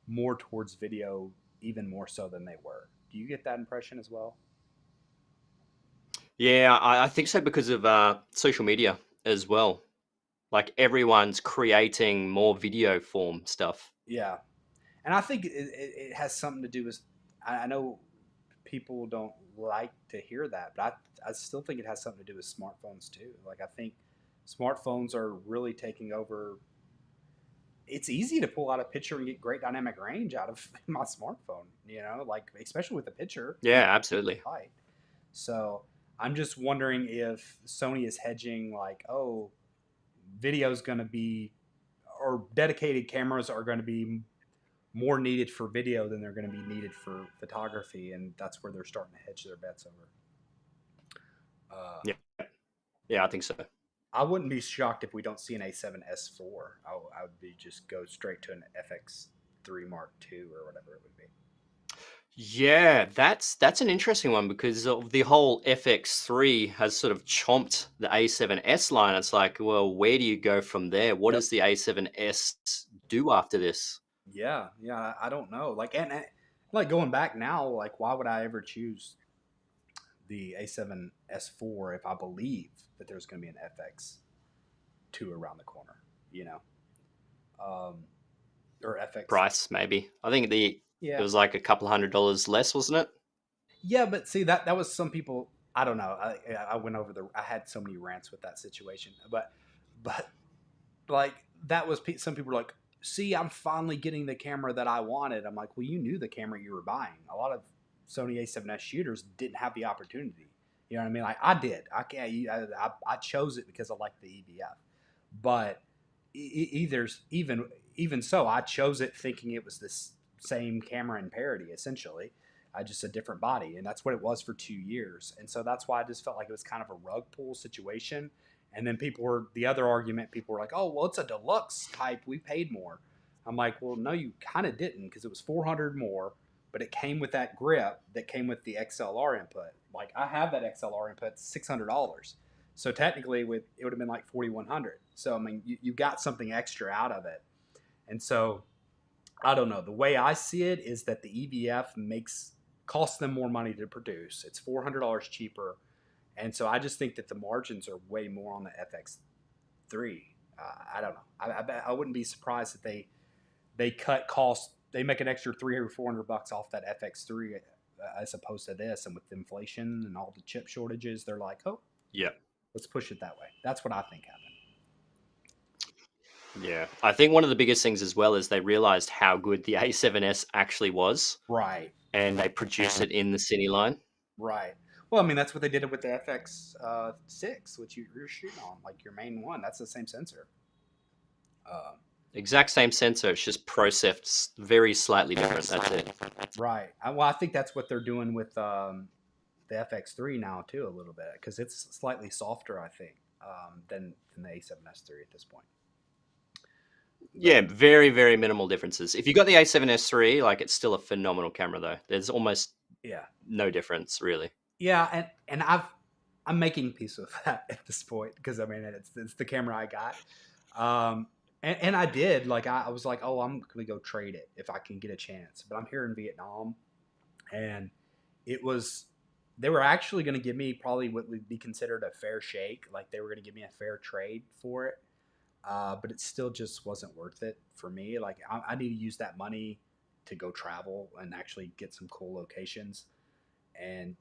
more towards video, even more so than they were. Do you get that impression as well? Yeah, I think so because of social media as well. Like everyone's creating more video form stuff. Yeah, and I think it has something to do with. I know people don't like to hear that, but I still think it has something to do with smartphones too. Like I think smartphones are really taking over. It's easy to pull out a picture and get great dynamic range out of my smartphone, like especially with a picture. Yeah, absolutely. So I'm just wondering if Sony is hedging like, oh, video is going to be, or dedicated cameras are going to be more needed for video than they're going to be needed for photography, and that's where they're starting to hedge their bets over. Yeah, I think so. I wouldn't be shocked if we don't see an A7S4. I would be just go straight to an FX3 Mark II or whatever it would be. Yeah, that's an interesting one because of the whole FX3 has sort of chomped the A7S line. It's like, well, where do you go from there? What Yep. does the A7S do after this? Yeah, yeah. I don't know. Like going back now, like why would I ever choose the A7S4 if I believe that there's going to be an FX2 around the corner? You know, um, or FX. Price, maybe. I think it Yeah, was like a couple $100 less, wasn't it? yeah. But see that was some people. I don't know. I went over the. I had so many rants with that situation, but like that was some people were like, see, I'm finally getting the camera that I wanted. I'm like, well, you knew the camera you were buying. A lot of Sony A7S shooters didn't have the opportunity. You know what I mean? Like I did. I can't. I chose it because I like the EVF, but either even so, I chose it thinking it was this same camera in parity essentially. Just a different body, and that's what it was for 2 years. And so that's why I just felt like it was kind of a rug pull situation. And then the other argument, people were like, oh, well, it's a deluxe type. We paid more. I'm like, well, no, you kind of didn't because it was 400 more, but it came with that grip that came with the XLR input. Like I have that XLR input, $600. So technically it would have been like 4,100. So, I mean, you got something extra out of it. And so I don't know. The way I see it is that the EVF costs them more money to produce. It's $400 cheaper, and so I just think that the margins are way more on the FX3. I don't know. I wouldn't be surprised if they cut costs. They make an extra 300 or 400 bucks off that FX3 as opposed to this. And with inflation and all the chip shortages, they're like, oh, Yeah. let's push it that way. That's what I think happened. Yeah. I think one of the biggest things as well is they realized how good the A7S actually was, Right. and they produced it in the Cine line. Right. Well, I mean, that's what they did with the FX6, which you're shooting on, like your main one. That's the same sensor. Uh, Exact same sensor, it's just processed very slightly different. That's it. right. Well, I think that's what they're doing with the FX3 now too, a little bit, because it's slightly softer, I think, than the A7S3 at this point. Yeah, very, very minimal differences. If you got the A7S3, like it's still a phenomenal camera though. There's almost Yeah. no difference really. Yeah, and I'm making peace with that at this point because I mean it's the camera I got. And I did like I was like, oh, I'm gonna go trade it if I can get a chance. But I'm here in Vietnam, and it was they were actually going to give me probably what would be considered a fair shake. Like they were going to give me a fair trade for it, but it still just wasn't worth it for me. Like I need to use that money to go travel and actually get some cool locations. And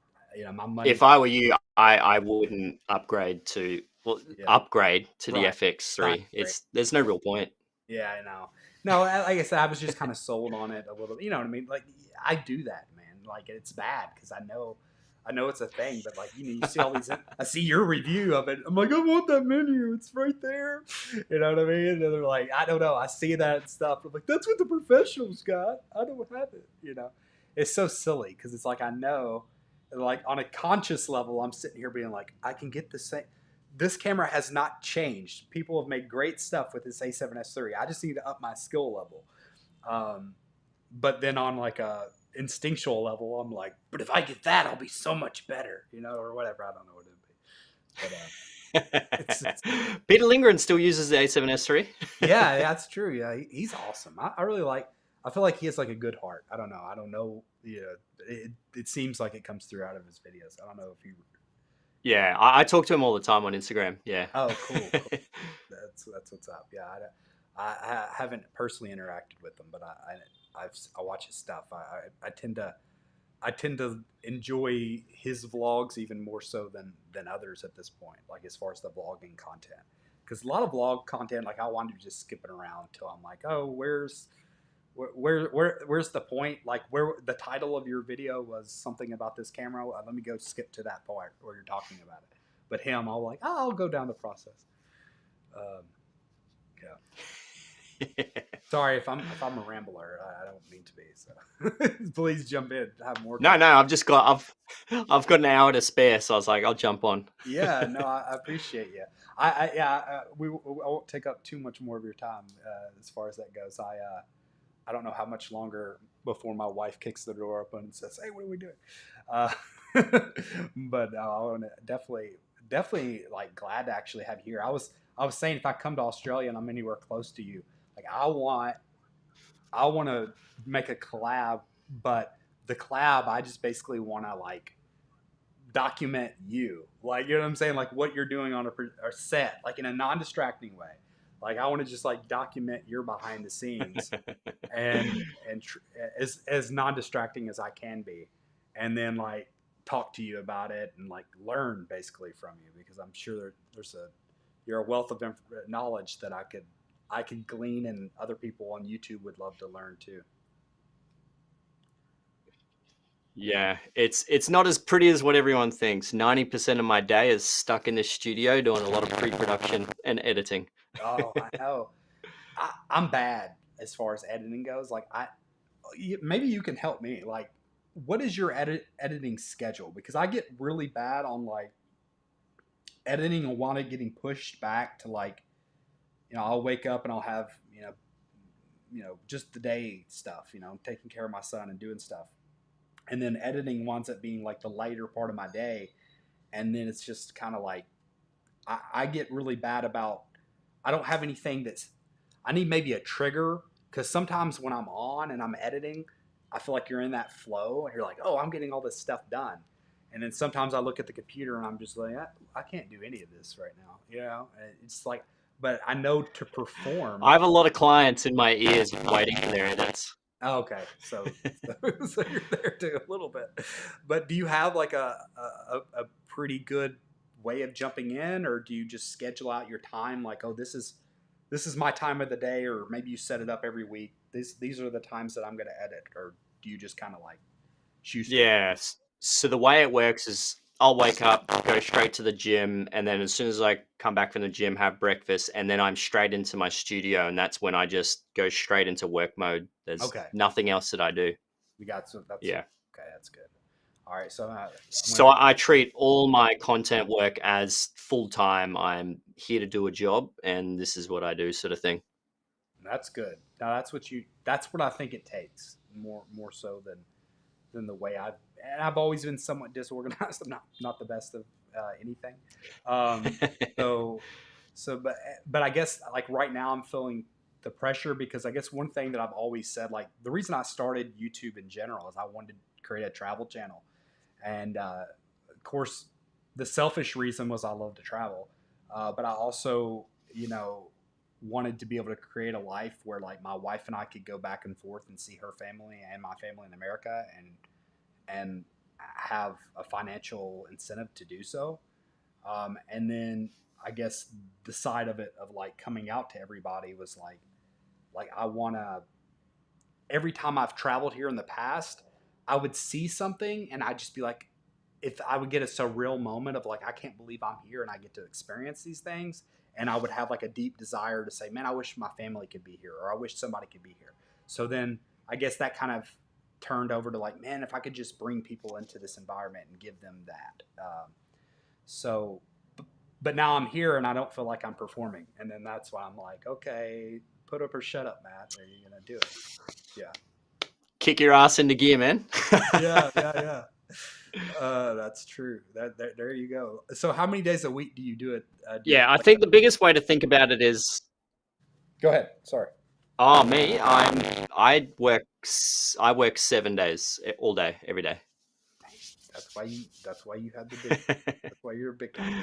my money. If I were you, I wouldn't upgrade to upgrade to the Right. FX3. There's no real point. Yeah, I know. No, like I said, I was just kind of sold on it a little. You know what I mean? Like I do that, man. Like it's bad because I know it's a thing, but like you see all these. I see your review of it. I'm like, I want that menu. It's right there. You know what I mean? And they're like, I don't know. I see that and stuff. I'm like, that's what the professionals got. I don't have it. It's so silly because it's like I know, like on a conscious level, I'm sitting here being like, I can get the same. This camera has not changed. People have made great stuff with this A7S3. I just need to up my skill level. But then on like a instinctual level, I'm like, but if I get that, I'll be so much better, or whatever. I don't know what it'd be. But Peter Lindgren still uses the A7S3. Yeah, that's true. Yeah, he's awesome. I really like. I feel like he has like a good heart. I don't know. It seems like it comes through out of his videos. I don't know if you. Yeah, I talk to him all the time on Instagram. Yeah. Oh, cool. That's what's up. Yeah, I haven't personally interacted with him, but I watch his stuff. I tend to enjoy his vlogs even more so than others at this point. Like as far as the vlogging content, because a lot of vlog content, like I wanted to just skip it around till I'm like, oh, where's the point? Like where the title of your video was something about this camera. Let me go skip to that part where you're talking about it. But him, I'll go down the process. Yeah. Sorry if I'm a rambler. I don't mean to be. So please jump in. Have more No, time. no, I've got an hour to spare, so I was like, I'll jump on. Yeah, no, I appreciate you. Yeah, I won't take up too much more of your time as far as that goes. I don't know how much longer before my wife kicks the door open and says, "Hey, what are we doing?" Uh, but I want to definitely like glad to actually have you here. I was saying if I come to Australia and I'm anywhere close to you, like I want to make a collab, but the collab I just basically want to like document you, like you know what I'm saying, like what you're doing on a set, like in a non-distracting way. Like I want to just like document your behind the scenes and as non-distracting as I can be, and then like talk to you about it and like learn basically from you because I'm sure there's a you're a wealth of knowledge that I could glean and other people on YouTube would love to learn too. Yeah, it's not as pretty as what everyone thinks. 90% of my day is stuck in the studio doing a lot of pre-production and editing. Oh, I know. I'm bad as far as editing goes. Like maybe you can help me. Like, what is your editing schedule? Because I get really bad on like editing and want it getting pushed back to like, I'll wake up and I'll have just the day stuff. Taking care of my son and doing stuff, and then editing winds up being like the lighter part of my day, and then it's just kind of like I get really bad about. I don't have anything that's. I need maybe a trigger because sometimes when I'm on and I'm editing, I feel like you're in that flow and you're like, oh, I'm getting all this stuff done. And then sometimes I look at the computer and I'm just like, I can't do any of this right now. And it's like, but I know to perform. I have a lot of clients in my ears waiting for their edits. Oh, okay, so you're there too a little bit. But do you have like a pretty good way of jumping in, or do you just schedule out your time? Like, oh, this is my time of the day, or maybe you set it up every week. These are the times that I'm going to edit, or do you just kind of like shoot? Yes. So the way it works is I'll wake up, go straight to the gym, and then as soon as I come back from the gym, have breakfast, and then I'm straight into my studio, and that's when I just go straight into work mode. There's Okay, nothing else that I do. we got so that's Yeah. okay. That's good. All right, so I'm So gonna. I treat all my content work as full time. I'm here to do a job, and this is what I do, sort of thing. That's good. Now That's what I think it takes more so than the way I've always been somewhat disorganized. I'm not the best of anything. Um, so but I guess like right now I'm feeling the pressure because I guess one thing that I've always said, like the reason I started YouTube in general is I wanted to create a travel channel, and of course the selfish reason was I love to travel, but I also wanted to be able to create a life where like my wife and I could go back and forth and see her family and my family in America and have a financial incentive to do so. And then I guess the side of it of like coming out to everybody was like I want to. Every time I've traveled here in the past, I would see something and I'd just be like, if I would get a surreal moment of like, I can't believe I'm here and I get to experience these things. And I would have like a deep desire to say, man, I wish my family could be here, or I wish somebody could be here. So then I guess that kind of turned over to like, man, if I could just bring people into this environment and give them that. So, but now I'm here and I don't feel like I'm performing. And then that's why I'm like, okay, put up or shut up, Matt. Are you going to do it? Yeah. Kick your ass into gear, man. Yeah. That's true. There you go. So how many days a week do you do it? Yeah, I think the biggest way to think about it is, Go ahead. Sorry. me. I work 7 days all day, every day. That's why you had the big. That's why you're a big time.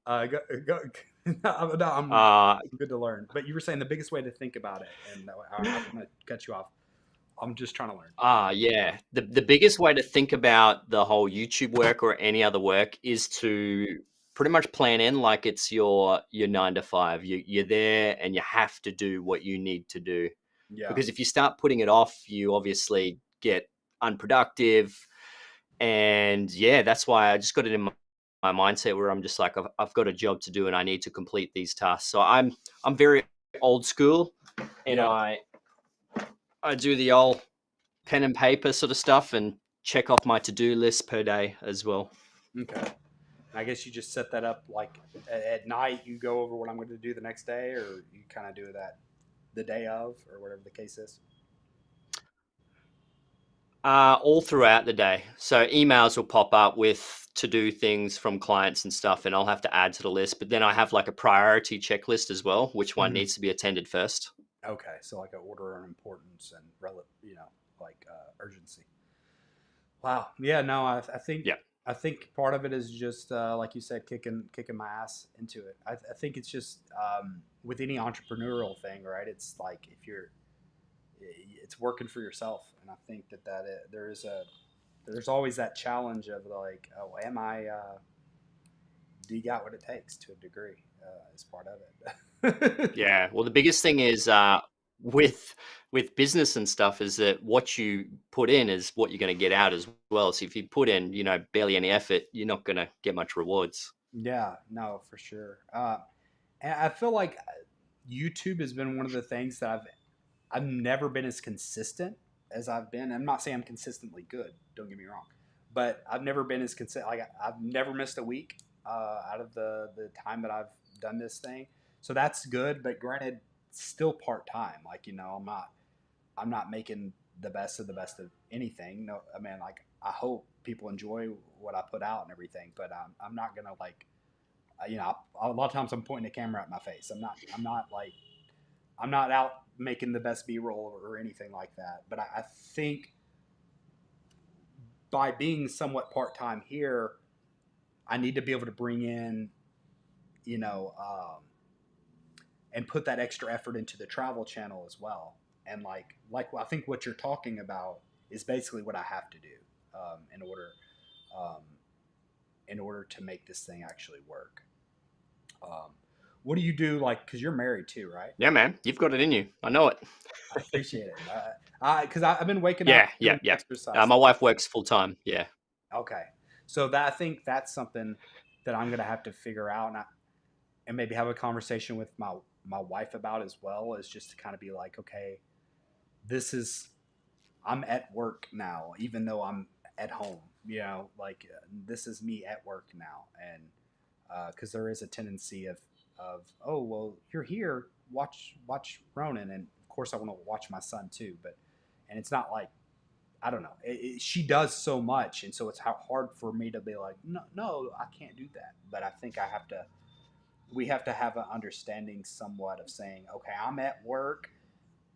Go. No, I'm good to learn. But you were saying the biggest way to think about it, and I'm going to cut you off. I'm just trying to learn. Yeah. The biggest way to think about the whole YouTube work or any other work is to pretty much plan in like it's your 9 to 5. You're there and you have to do what you need to do. Yeah. Because if you start putting it off, you obviously get unproductive. And yeah, that's why I just got it in my mindset where I'm just like, I've got a job to do and I need to complete these tasks. So I'm very old school, and Yeah. I I do the old pen and paper sort of stuff and check off my to-do list per day as well. Okay. I guess you just set that up like at night. You go over what I'm going to do the next day, or you kind of do that the day of, or whatever the case is. All throughout the day. So emails will pop up with to-do things from clients and stuff, and I'll have to add to the list. But then I have like a priority checklist as well, which one needs to be attended first. Okay, so like an order of importance and like urgency. Wow. Yeah. No, I think Yeah. I think part of it is just like you said, kicking my ass into it. I think it's just with any entrepreneurial thing, right? It's like if you're, it's working for yourself, and I think there's always that challenge of like, oh, am I? Do you got what it takes to a degree? As part of it. Yeah. Well, the biggest thing is with with business and stuff is that what you put in is what you're going to get out as well. So if you put in, barely any effort, you're not going to get much rewards. Yeah. No, for sure. And I feel like YouTube has been one of the things that I've never been as consistent as I've been. I'm not saying I'm consistently good. Don't get me wrong, but I've never been as consistent. Like I've never missed a week out of the time that I've done this thing. So that's good. But granted, still part time. Like I'm not making the best of anything. No, I mean like I hope people enjoy what I put out and everything. But I'm not gonna like a lot of times I'm pointing a camera at my face. I'm not out making the best B-roll or anything like that. But I think by being somewhat part-time here, I need to be able to bring in, you know, and put that extra effort into the travel channel as well. And I think what you're talking about is basically what I have to do um, in order to make this thing actually work. What do you do? Like, because you're married too, right? Yeah, man, you've got it in you. I know it. I appreciate it. Because I've been waking up Yeah, yeah, doing yeah. exercise. My wife works full time. Yeah. Okay, so I think that's something that I'm gonna have to figure out, and maybe have a conversation with my wife about as well. Is just to kind of be like, okay, this is I'm at work now, even though I'm at home. This is me at work now, and because there is a tendency of oh well, you're here, watch Ronan, and of course I want to watch my son too, and it's not like I don't know. She does so much, and so it's hard for me to be like, no, I can't do that. But I think I have to. We have to have an understanding somewhat of saying, okay, I'm at work,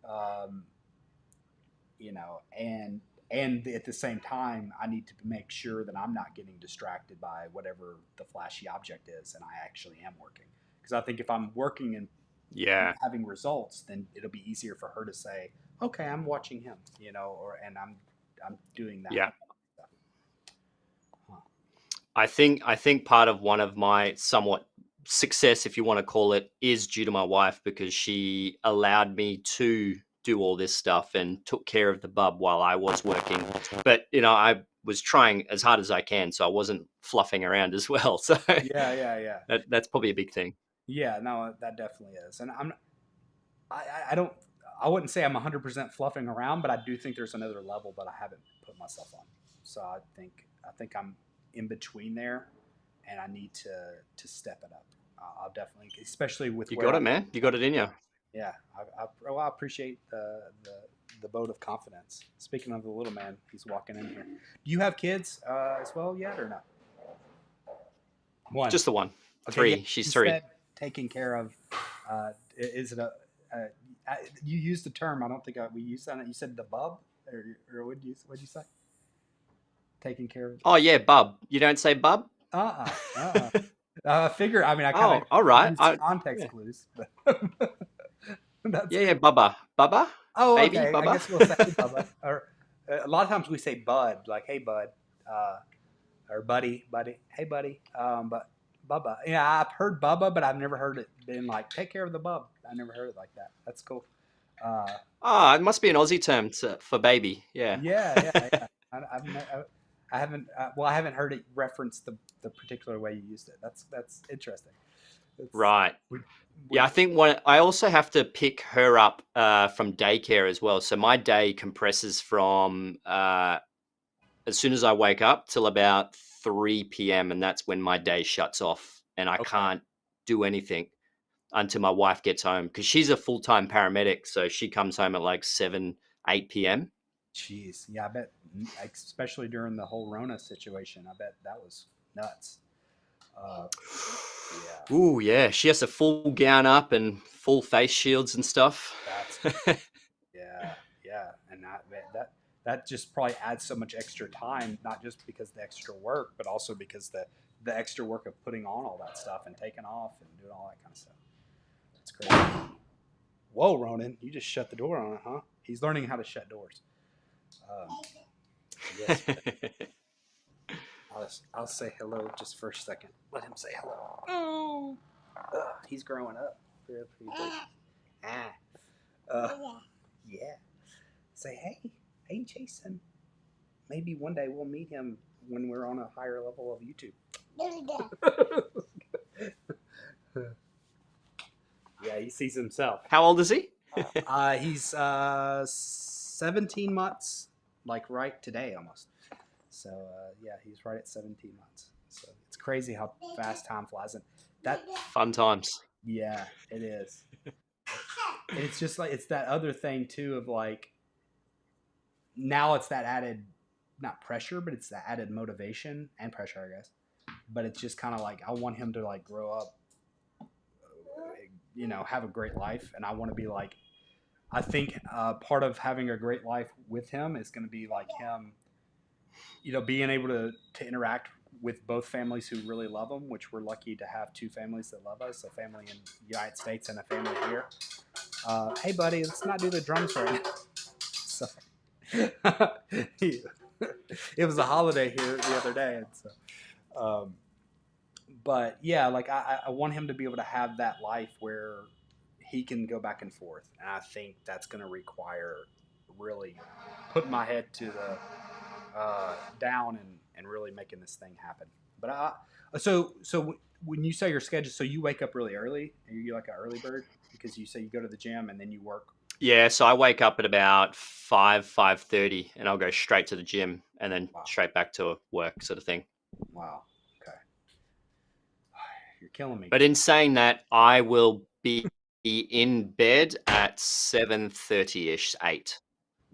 um, and at the same time, I need to make sure that I'm not getting distracted by whatever the flashy object is, and I actually am working. Because I think if I'm working and Yeah. having results, then it'll be easier for her to say, okay, I'm watching him, and I'm doing that. Yeah. Huh. I think part of one of my somewhat success, if you want to call it, is due to my wife because she allowed me to do all this stuff and took care of the bub while I was working. But I was trying as hard as I can, so I wasn't fluffing around as well. So Yeah. that's probably a big thing. Yeah, no, that definitely is. And I don't, I wouldn't say I'm 100% fluffing around, but I do think there's another level that I haven't put myself on. So I think I'm in between there, and I need to step it up. I'll definitely, especially with You where got it, I'm. man. You got it in you. Yeah, I appreciate the vote of confidence. Speaking of the little man, he's walking in here. Do you have kids as well yet, or no? One. Just the one. Okay, Three. yeah, She's you 3. said taking care of. Is it you used the term? I don't think we used that. You said the bub, or what'd you say? Taking care of. Oh yeah, bub. You don't say bub? Figure. I mean, I kind of all right. context Yeah. clues, but that's Yeah, Bubba. Bubba? oh Baby, okay. Bubba? I guess we'll say Bubba. Or a lot of times we say bud, like hey bud, or buddy, hey buddy. But Bubba, yeah, I've heard Bubba, but I've never heard it been like take care of the bub. I never heard it like that. That's cool. It must be an Aussie term for baby. Yeah. Yeah. I haven't. Well, I haven't heard it reference the particular way you used it. That's interesting. Right. we, Yeah, I think I also have to pick her up from daycare as well. So my day compresses from as soon as I wake up till about 3 p.m. and that's when my day shuts off and I okay. can't do anything until my wife gets home because she's a full-time paramedic. So she comes home at like 7, 8 p.m. Jeez, yeah, I bet, especially during the whole Rona situation, I bet that was nuts. Uh, yeah, Ooh, yeah. She has a full gown up and full face shields and stuff. that's yeah, yeah, and that just probably adds so much extra time, not just because of the extra work, but also because the extra work of putting on all that stuff and taking off and doing all that kind of stuff. It's crazy. Whoa, Ronan, you just shut the door on it, huh? He's learning how to shut doors. Yes, I'll say hello just for a second. Let him say hello. Oh, he's growing up. Ah, yeah. Say hey, Jason. Maybe one day we'll meet him when we're on a higher level of YouTube. Yeah, he sees himself. How old is he? He's 17 months, like right today almost. So yeah, he's right at 17 months. So it's crazy how fast time flies, and that Fun times. yeah, it is. And it's just like it's that other thing too of like now it's that added not pressure, but it's the added motivation and pressure, I guess. But it's just kind of like I want him to like grow up, have a great life, and I want to be like. I think part of having a great life with him is going to be like him, being able to interact with both families who really love him, which we're lucky to have two families that love us, a family in the United States and a family here. Hey, buddy, let's not do the drums right now. Sorry. It was a holiday here the other day, and so. But yeah, like I want him to be able to have that life where he can go back and forth, and I think that's going to require really putting my head to the down and really making this thing happen. But so when you say your schedule, so you wake up really early, and you're like an early bird because you say you go to the gym and then you work. Yeah, so I wake up at about 5:30, and I'll go straight to the gym and then straight back to work, sort of thing. Wow. Okay. You're killing me. But in saying that, I will be in bed at 7:30 ish, 8.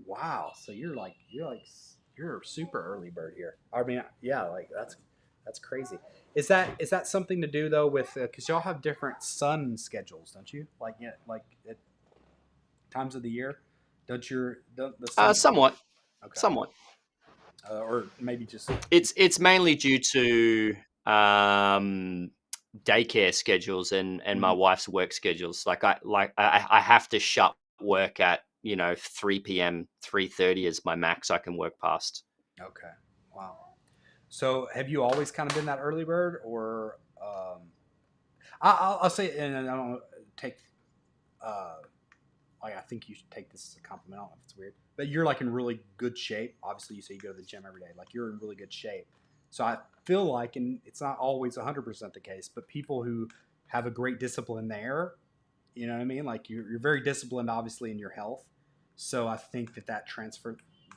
Wow. So you're a super early bird here. I mean, yeah, like that's crazy. Is that something to do though with because y'all have different sun schedules, don't you? Like yeah, like at times of the year, don't the sun? Somewhat, Okay. somewhat. Or maybe just It's mainly due to daycare schedules and my wife's work schedules. I have to shut work at 3 p.m. 3:30 is my max I can work past. okay. Wow. So have you always kind of been that early bird, or I'll say, and I don't take like I think you should take this as a compliment. I don't know if it's weird, but you're like in really good shape. Obviously, you say you go to the gym every day. Like you're in really good shape. So I feel like, and it's not always 100% the case, but people who have a great discipline there, you know what I mean? Like you're very disciplined, obviously, in your health. So I think that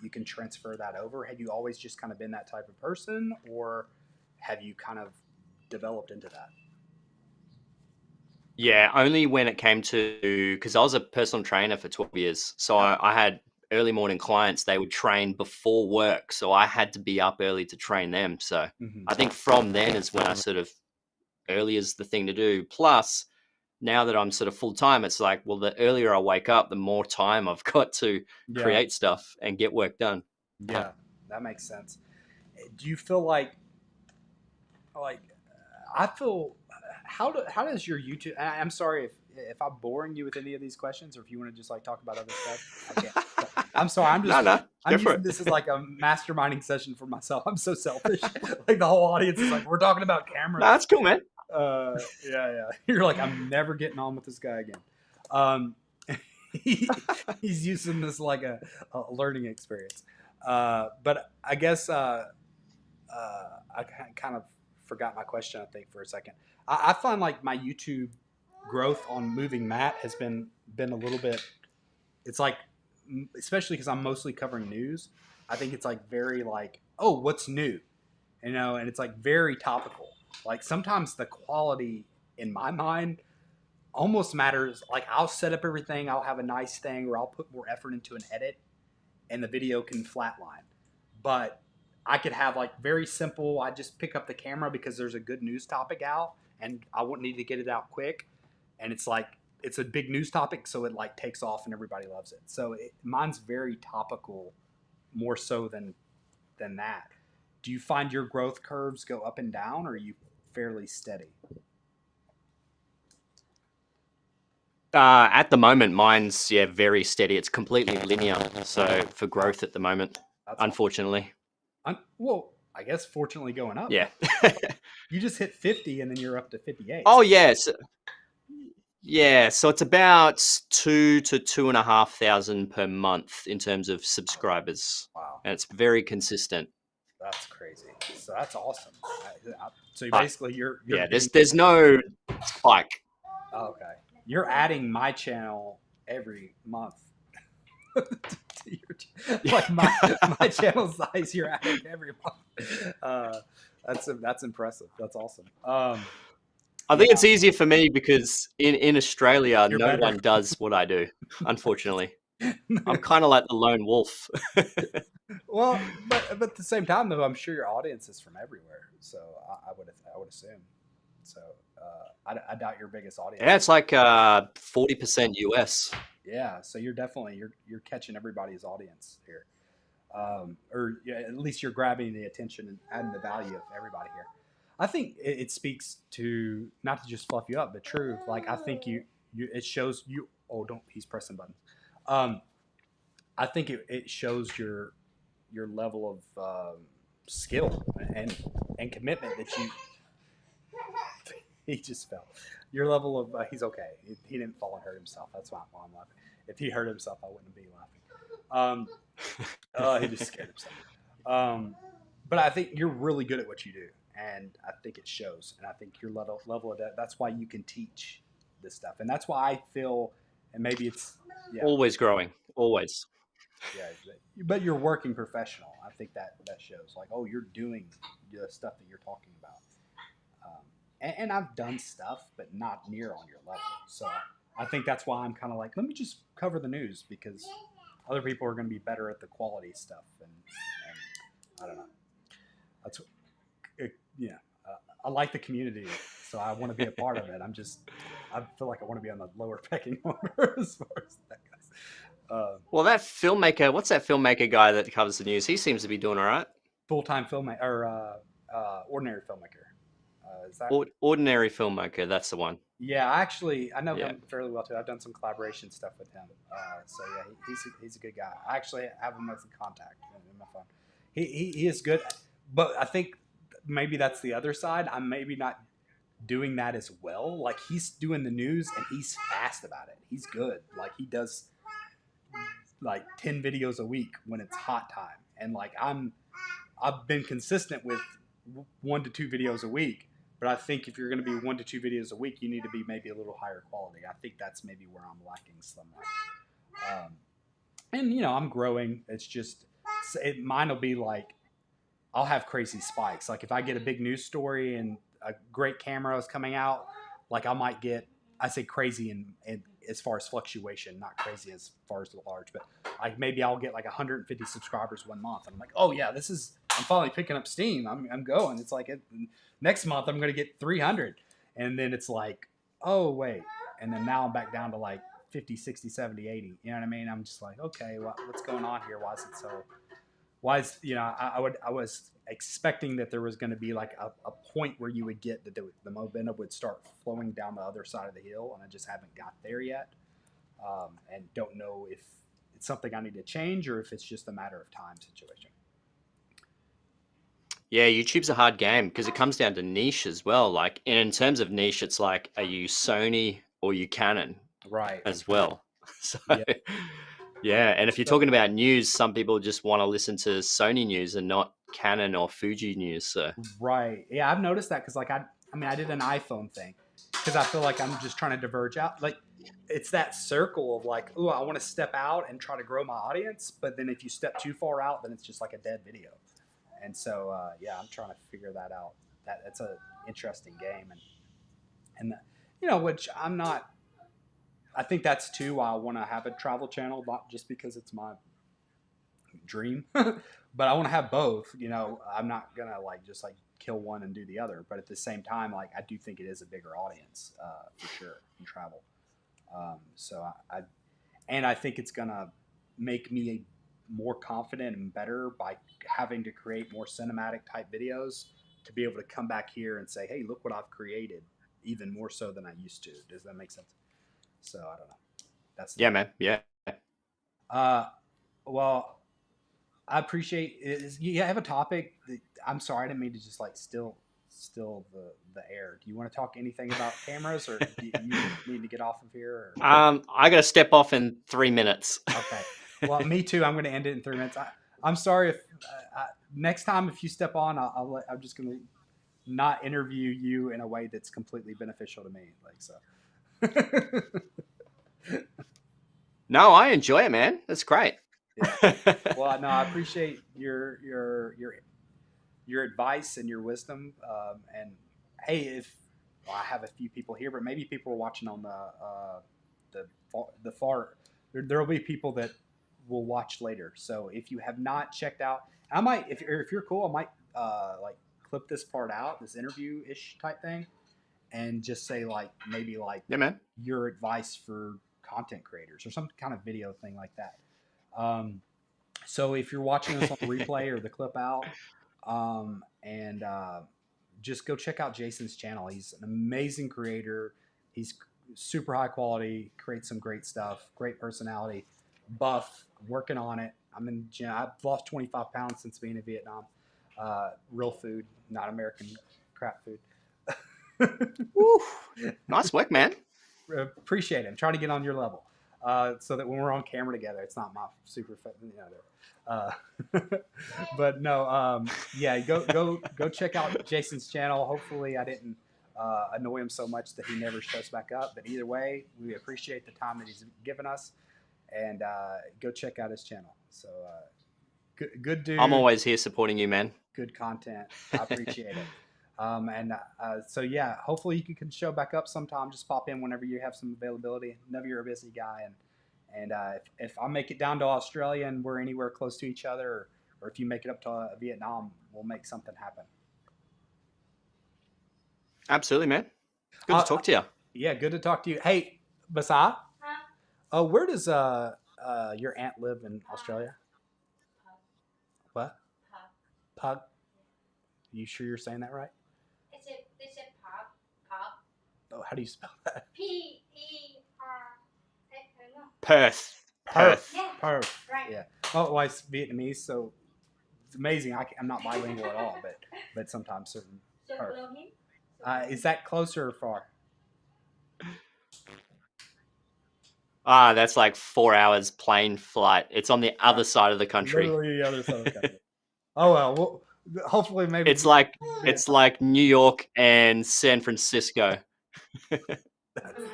you can transfer that over. Have you always just kind of been that type of person, or have you kind of developed into that? Yeah, only when it came to because I was a personal trainer for 12 years. So I had early morning clients. They would train before work. So I had to be up early to train them. So I think from then is when I sort of early is the thing to do. Plus, now that I'm sort of full time, it's like, well, the earlier I wake up, the more time I've got to create stuff and get work done. Yeah, that makes sense. Do you feel like I feel how does your YouTube? I'm sorry if I'm boring you with any of these questions, or if you want to just like talk about other stuff. I can't. I'm sorry. I'm using this as like a masterminding session for myself. I'm so selfish. Like the whole audience is like, we're talking about cameras. That's cool, man. Yeah. You're like, I'm never getting on with this guy again. He's using this like a learning experience. But I guess I kind of forgot my question, I think, for a second. I find like my YouTube growth on moving Matt has been a little bit. It's like, especially because I'm mostly covering news. I think it's like very like, oh, what's new, and it's like very topical. Like sometimes the quality in my mind almost matters. Like I'll set up everything, I'll have a nice thing, or I'll put more effort into an edit, and the video can flatline. But I could have like very simple. I just pick up the camera because there's a good news topic out, and I wouldn't need to get it out quick. And it's like it's a big news topic, so it like takes off and everybody loves it. So mine's very topical, more so than that. Do you find your growth curves go up and down, or are you fairly steady? At the moment, mine's very steady. It's completely linear. So for growth at the moment, That's unfortunately. well, I guess fortunately going up. Yeah. You just hit 50 and then you're up to 58. Oh yes. Yeah, so it's about 2,000 to 2,500 per month in terms of subscribers, Wow, and it's very consistent. that's crazy. So that's awesome. So But basically, you're yeah, getting- there's no spike. oh, okay. You're adding my channel every month. Like my channel size, you're adding every month. That's impressive. That's awesome. I think it's easier for me because in Australia, You're no better. one does what I do, unfortunately. I'm kind of like the lone wolf. Well, but at the same time, though, I'm sure your audience is from everywhere. So I would assume. So I doubt your biggest audience. Yeah, it's like 40% US. Yeah, so you're definitely you're catching everybody's audience here, or yeah, at least you're grabbing the attention and adding the value of everybody here. I think it speaks to not to just fluff you up, but true. Like I think you it shows you. Oh, don't he's pressing buttons. I think it shows your level of skill and commitment that you. He just fell. Your level of he's okay. He didn't fall and hurt himself. That's why I'm laughing. If he hurt himself, I wouldn't be laughing. He just scared himself. But I think you're really good at what you do, and I think it shows. And I think your level of that. That's why you can teach this stuff, and that's why I feel. And maybe it's Always growing, always. yeah. But you're working professional. I think that shows. Like, oh, you're doing the stuff that you're talking about. And I've done stuff, but not near on your level. So I think that's why I'm kind of like, let me just cover the news because other people are going to be better at the quality stuff. And I don't know. That's I like the community, so I want to be a part of it. I feel like I want to be on the lower pecking order as far as that goes. Well, that filmmaker, what's that filmmaker guy that covers the news? He seems to be doing all right. Full-time filmmaker or ordinary filmmaker. Is that Ordinary filmmaker, that's the one. Yeah, actually, I know him fairly well too. I've done some collaboration stuff with him. So yeah, he's a good guy. I actually have him as a contact in my phone. He is good, but I think maybe that's the other side. I'm maybe not doing that as well. Like he's doing the news and he's fast about it. He's good. Like he does like 10 videos a week when it's hot time, and like I've been consistent with 1 to 2 videos a week. But I think if you're going to be 1 to 2 videos a week, you need to be maybe a little higher quality. I think that's maybe where I'm lacking somewhat. And I'm growing. It's just mine will be like I'll have crazy spikes. Like if I get a big news story and a great camera is coming out, like I might get I say crazy in as far as fluctuation, not crazy as far as the large, but like maybe I'll get like 150 subscribers 1 month, and I'm like, oh yeah, I'm finally picking up steam. I'm going. It's like next month I'm going to get 300, and then it's like, oh wait, and then now I'm back down to like 50, 60, 70, 80. You know what I mean? I'm just like, okay, what's going on here? Why is it so? Why is I was expecting that there was going to be like a point where you would get that the momentum would start flowing down the other side of the hill, and I just haven't got there yet, and don't know if it's something I need to change or if it's just a matter of time situation. Yeah, YouTube's a hard game because it comes down to niche as well. Like, and in terms of niche, it's like, are you Sony or you Canon? Right. As well. So, yeah. And if you're talking about news, some people just want to listen to Sony news and not Canon or Fuji news. So. Right. Yeah, I've noticed that because like I mean, I did an iPhone thing because I feel like I'm just trying to diverge out. Like, it's that circle of like, oh, I want to step out and try to grow my audience, but then if you step too far out, then it's just like a dead video. And so, yeah, I'm trying to figure that out. That's a interesting game, and which I'm not. I think that's too why I want to have a travel channel, not just because it's my dream, but I want to have both. I'm not gonna like just like kill one and do the other, but at the same time, like I do think it is a bigger audience for sure in travel. So I think it's gonna make me more confident and better by having to create more cinematic type videos to be able to come back here and say, hey, look what I've created, even more so than I used to. Does that make sense? So I don't know. That's Yeah, man. Yeah. Well, I appreciate it. You have a topic that, I'm sorry, I didn't mean to just like still the air. Do you want to talk anything about cameras, or do you need to get off of here? Or? I gotta step off in 3 minutes. Okay. Well, me too. I'm going to end it in 3 minutes. I'm sorry if next time if you step on, I'm just going to not interview you in a way that's completely beneficial to me. Like so. No, I enjoy it, man. That's great. Yeah. Well, no, I appreciate your advice and your wisdom. And hey, if I have a few people here, but maybe people are watching on the far. There will be people that will watch later. So if you have not checked out, I might, if you're cool, I might like clip this part out, this interview ish type thing, and just say like maybe like Yeah, man. your advice for content creators or some kind of video thing like that. So if you're watching this on the replay or the clip out, and just go check out Jason's channel. He's an amazing creator. He's super high quality, creates some great stuff, great personality, buff, working on it. I've lost 25 pounds since being in Vietnam. Real food, not American crap food. Woo. Nice work, man. Appreciate it. I'm trying to get on your level, so that when we're on camera together, it's not my super fit. But no, yeah, go check out Jason's channel. Hopefully, I didn't annoy him so much that he never shows back up. But either way, we appreciate the time that he's given us, and go check out his channel. So good dude. I'm always here supporting you, man. Good content. I appreciate it. So yeah, hopefully you can show back up sometime. Just pop in whenever you have some availability. I know you're a busy guy, and if I make it down to Australia and we're anywhere close to each other, or if you make it up to Vietnam, we'll make something happen. Absolutely, man. Good to talk to you. Yeah, good to talk to you. Hey, Basa, where does your aunt live in Australia? What? Pug. You sure you're saying that right? They said pub. Oh, how do you spell that? P-E-R. Perth. Yeah. Perth. Right. Yeah. My wife's Vietnamese, so it's amazing. I'm not bilingual at all, but sometimes certain. Perth. Is that closer or far? That's like 4 hours plane flight. It's on the other side of the country. Literally the other side of the country. Oh well, hopefully maybe it's like New York and San Francisco.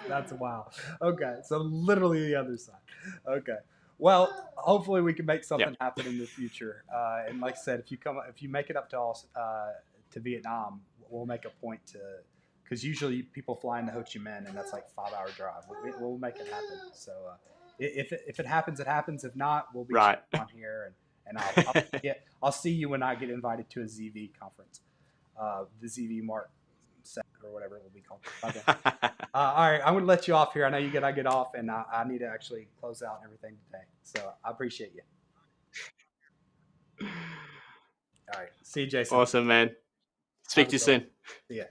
That's wow. Okay, so literally the other side. Okay. Well, hopefully we can make something happen in the future. And like I said, if you make it up to us to Vietnam, we'll make a point to, because usually people fly into Ho Chi Minh and that's like a 5-hour drive. We'll make it happen. So if it happens, it happens. If not, we'll be right on here and I'll see you when I get invited to a ZV conference, the ZV Mark set or whatever it will be called. Okay. All right, I'm going to let you off here. I know you got to get off, and I need to actually close out and everything today. So I appreciate you. All right, see you, Jason. Awesome, man. Speak to you soon. See ya.